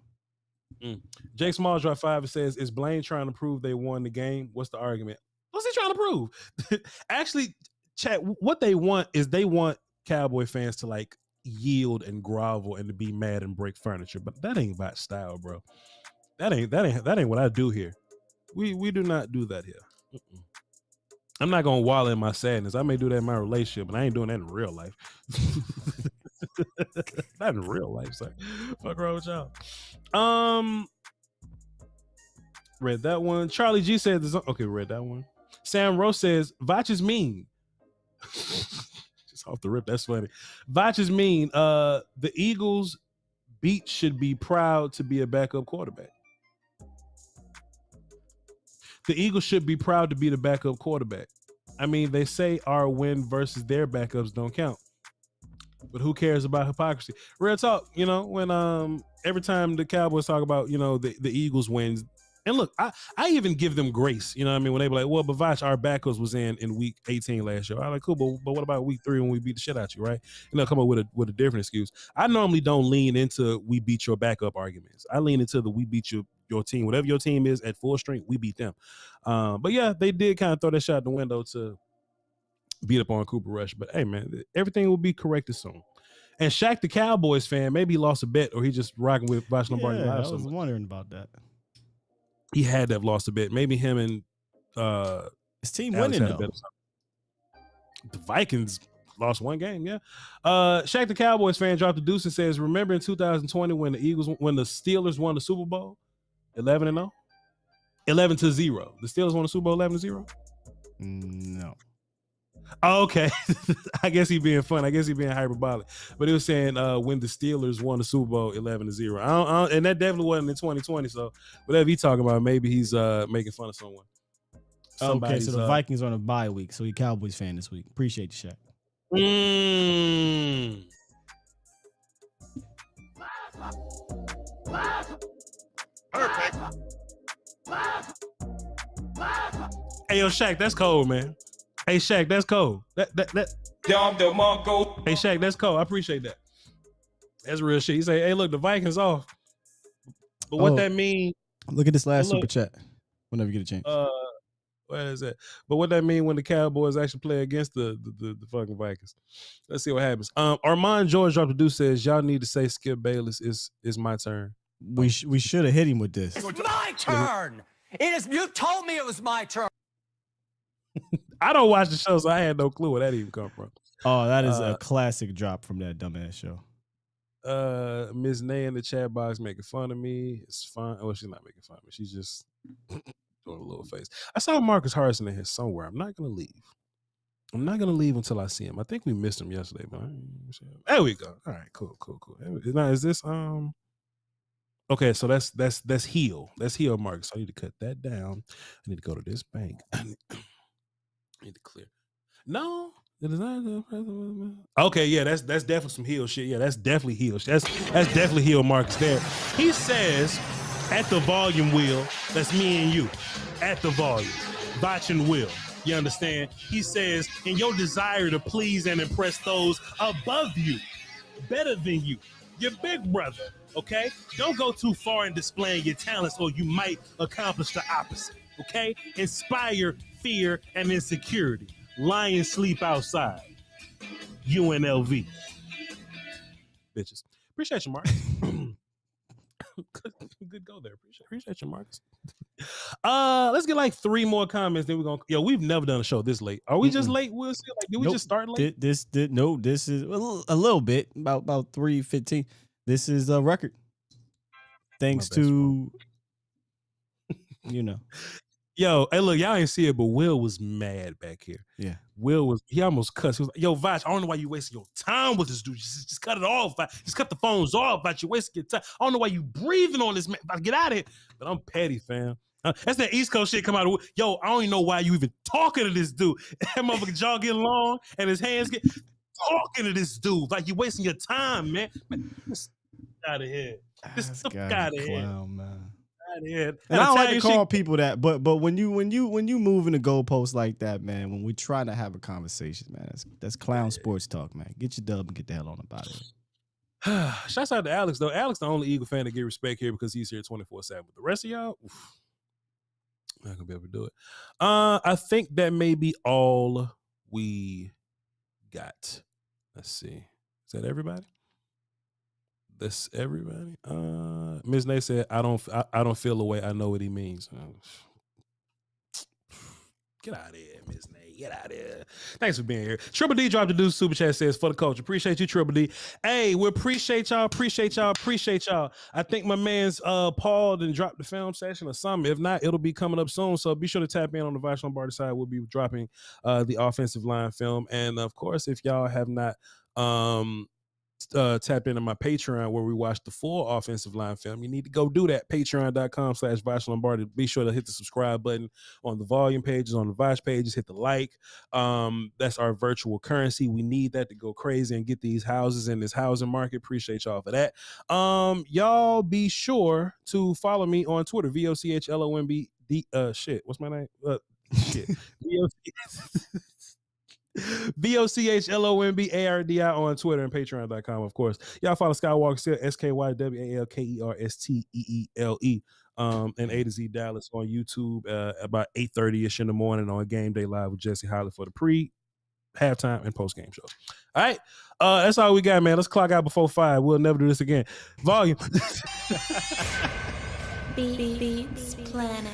Jake Small dropped 5 and says, is Blaine trying to prove they won the game? What's the argument? What's he trying to prove? Actually, chat, what they want is they want Cowboy fans to like yield and grovel and to be mad and break furniture. But that ain't Voch style, bro. That ain't what I do here. We do not do that here. I'm not gonna wallow in my sadness. I may do that in my relationship, but I ain't doing that in real life. Not in real life, sorry. Fuck wrong with y'all. Read that one. Charlie G said this. Okay, read that one. Sam Rose says Voch is mean. Just off the rip, that's funny. Voch is mean. The Eagles beat should be proud to be a backup quarterback. The Eagles should be proud to be the backup quarterback. I mean, they say our win versus their backups don't count. But who cares about hypocrisy? Real talk, when every time the Cowboys talk about, the Eagles wins, and look, I even give them grace, when they be like, well, but Voch, our backups was in week 18 last year. I'm like, cool, but what about week 3 when we beat the shit out you, right? Come up with a different excuse. I normally don't lean into we beat your backup arguments. I lean into the we beat your team. Whatever your team is at full strength, we beat them. But yeah, they did kind of throw that shot out the window to beat up on Cooper Rush. But hey, man, everything will be corrected soon. And Shaq, the Cowboys fan, maybe he lost a bet or he just rocking with Voch Lombardi. Yeah, I was wondering about that. He had to have lost a bet. Maybe him and his team Alex winning though. The Vikings lost one game, yeah. Shaq, the Cowboys fan, dropped the deuce and says, remember in 2020 when the Steelers won the Super Bowl? 11-0? 11-0. The Steelers won the Super Bowl 11-0? No. Oh, okay. I guess he being fun. I guess he being hyperbolic. But he was saying when the Steelers won the Super Bowl 11-0. And that definitely wasn't in 2020. So whatever he's talking about, maybe he's making fun of someone. Okay, so the Vikings are on a bye week, so he Cowboys fan this week. Appreciate you, Shaq. Perfect. Hey, yo, Shaq, that's cold, man. Hey, Shaq, that's cold. Hey, Shaq, that's cold. I appreciate that. That's real shit. He say, hey, look, the Vikings off. But what that mean? Look at this last super chat. Whenever you get a chance. What is that? But what that mean when the Cowboys actually play against the fucking Vikings? Let's see what happens. Armand George dropped a deuce, says y'all need to say Skip Bayless is my turn. We should have hit him with this. It's my turn. You told me it was my turn. I don't watch the show, so I had no clue where that even come from. Oh, that is a classic drop from that dumbass show. Ms. Nay in the chat box making fun of me. It's fine. Oh, she's not making fun of me. She's just doing a little face. I saw Marcus Harrison in here somewhere. I'm not gonna leave. I'm not gonna leave until I see him. I think we missed him yesterday, but there we go. All right, cool. Now is this okay? So that's heel. That's heel, Marcus. I need to cut that down. I need to go to this bank. I need to clear. No. Okay, yeah, that's definitely some heel shit. Yeah, that's definitely heel. That's definitely heel Marcus there. He says at the volume wheel, that's me and you. At the volume. Voch and Will. You understand? He says, in your desire to please and impress those above you, better than you, your big brother, okay? Don't go too far in displaying your talents or you might accomplish the opposite, okay? Inspire fear and insecurity. Lions sleep outside. UNLV. Bitches. Appreciate you, Marcus. Good go there. Appreciate you, Marcus. Let's get like 3 more comments. Then we're gonna. Yo, we've never done a show this late. Are we just late? We'll see. Like, did we just start late? This is a little bit about 3:15. This is a record. Thanks to Yo, hey, look, y'all ain't see it, but Will was mad back here. Yeah. He almost cussed. He was like, yo, Voch, I don't know why you wasting your time with this dude. Just cut it off. Just cut the phones off. Voch, you wasting your time. I don't know why you breathing on this man. Get out of here. But I'm petty, fam. That's that East Coast shit come out of. Yo, I don't even know why you even talking to this dude. That motherfucker jaw getting long and his hands get talking to this dude. Like, you wasting your time, man. Get out of here. Just out of here. Clown, man. And I don't like to call people that, but when you move in the goalpost like that, man, when we're trying to have a conversation, man, that's clown sports talk, man. Get your dub and get the hell on about it. Shouts out to Alex though. Alex the only Eagle fan to get respect here because he's here 24/7. But the rest of y'all, not gonna be able to do it. I think that may be all we got. Let's see. Is that everybody? That's everybody. Ms. Nay said, I don't feel the way. I know what he means. Get out of here, Ms. Nay. Get out of here. Thanks for being here. Triple D dropped a dude super chat, says, for the culture. Appreciate you, Triple D. Hey, we appreciate y'all. I think my man's Paul done dropped the film session or something. If not, it'll be coming up soon. So be sure to tap in on the Voch Lombardi side. We'll be dropping the offensive line film. And of course, if y'all have not tap into my Patreon where we watch the full offensive line film, you need to go do that. Patreon.com/Voch Lombardi. Be sure to hit the subscribe button on the volume pages, on the Voch pages, hit the like. That's our virtual currency. We need that to go crazy and get these houses in this housing market. Appreciate y'all for that. Y'all be sure to follow me on Twitter, VOCHLOMB. What's my name? VOCHLOMBARDI on Twitter and Patreon.com, of course. Y'all follow Skywalker, SKYWALKERSTEELE, and A to Z Dallas on YouTube about 8:30ish in the morning on Game Day Live with Jesse Holly for the halftime and post-game shows. All right. That's all we got, man. Let's clock out before 5. We'll never do this again. Volume. Beats Planet.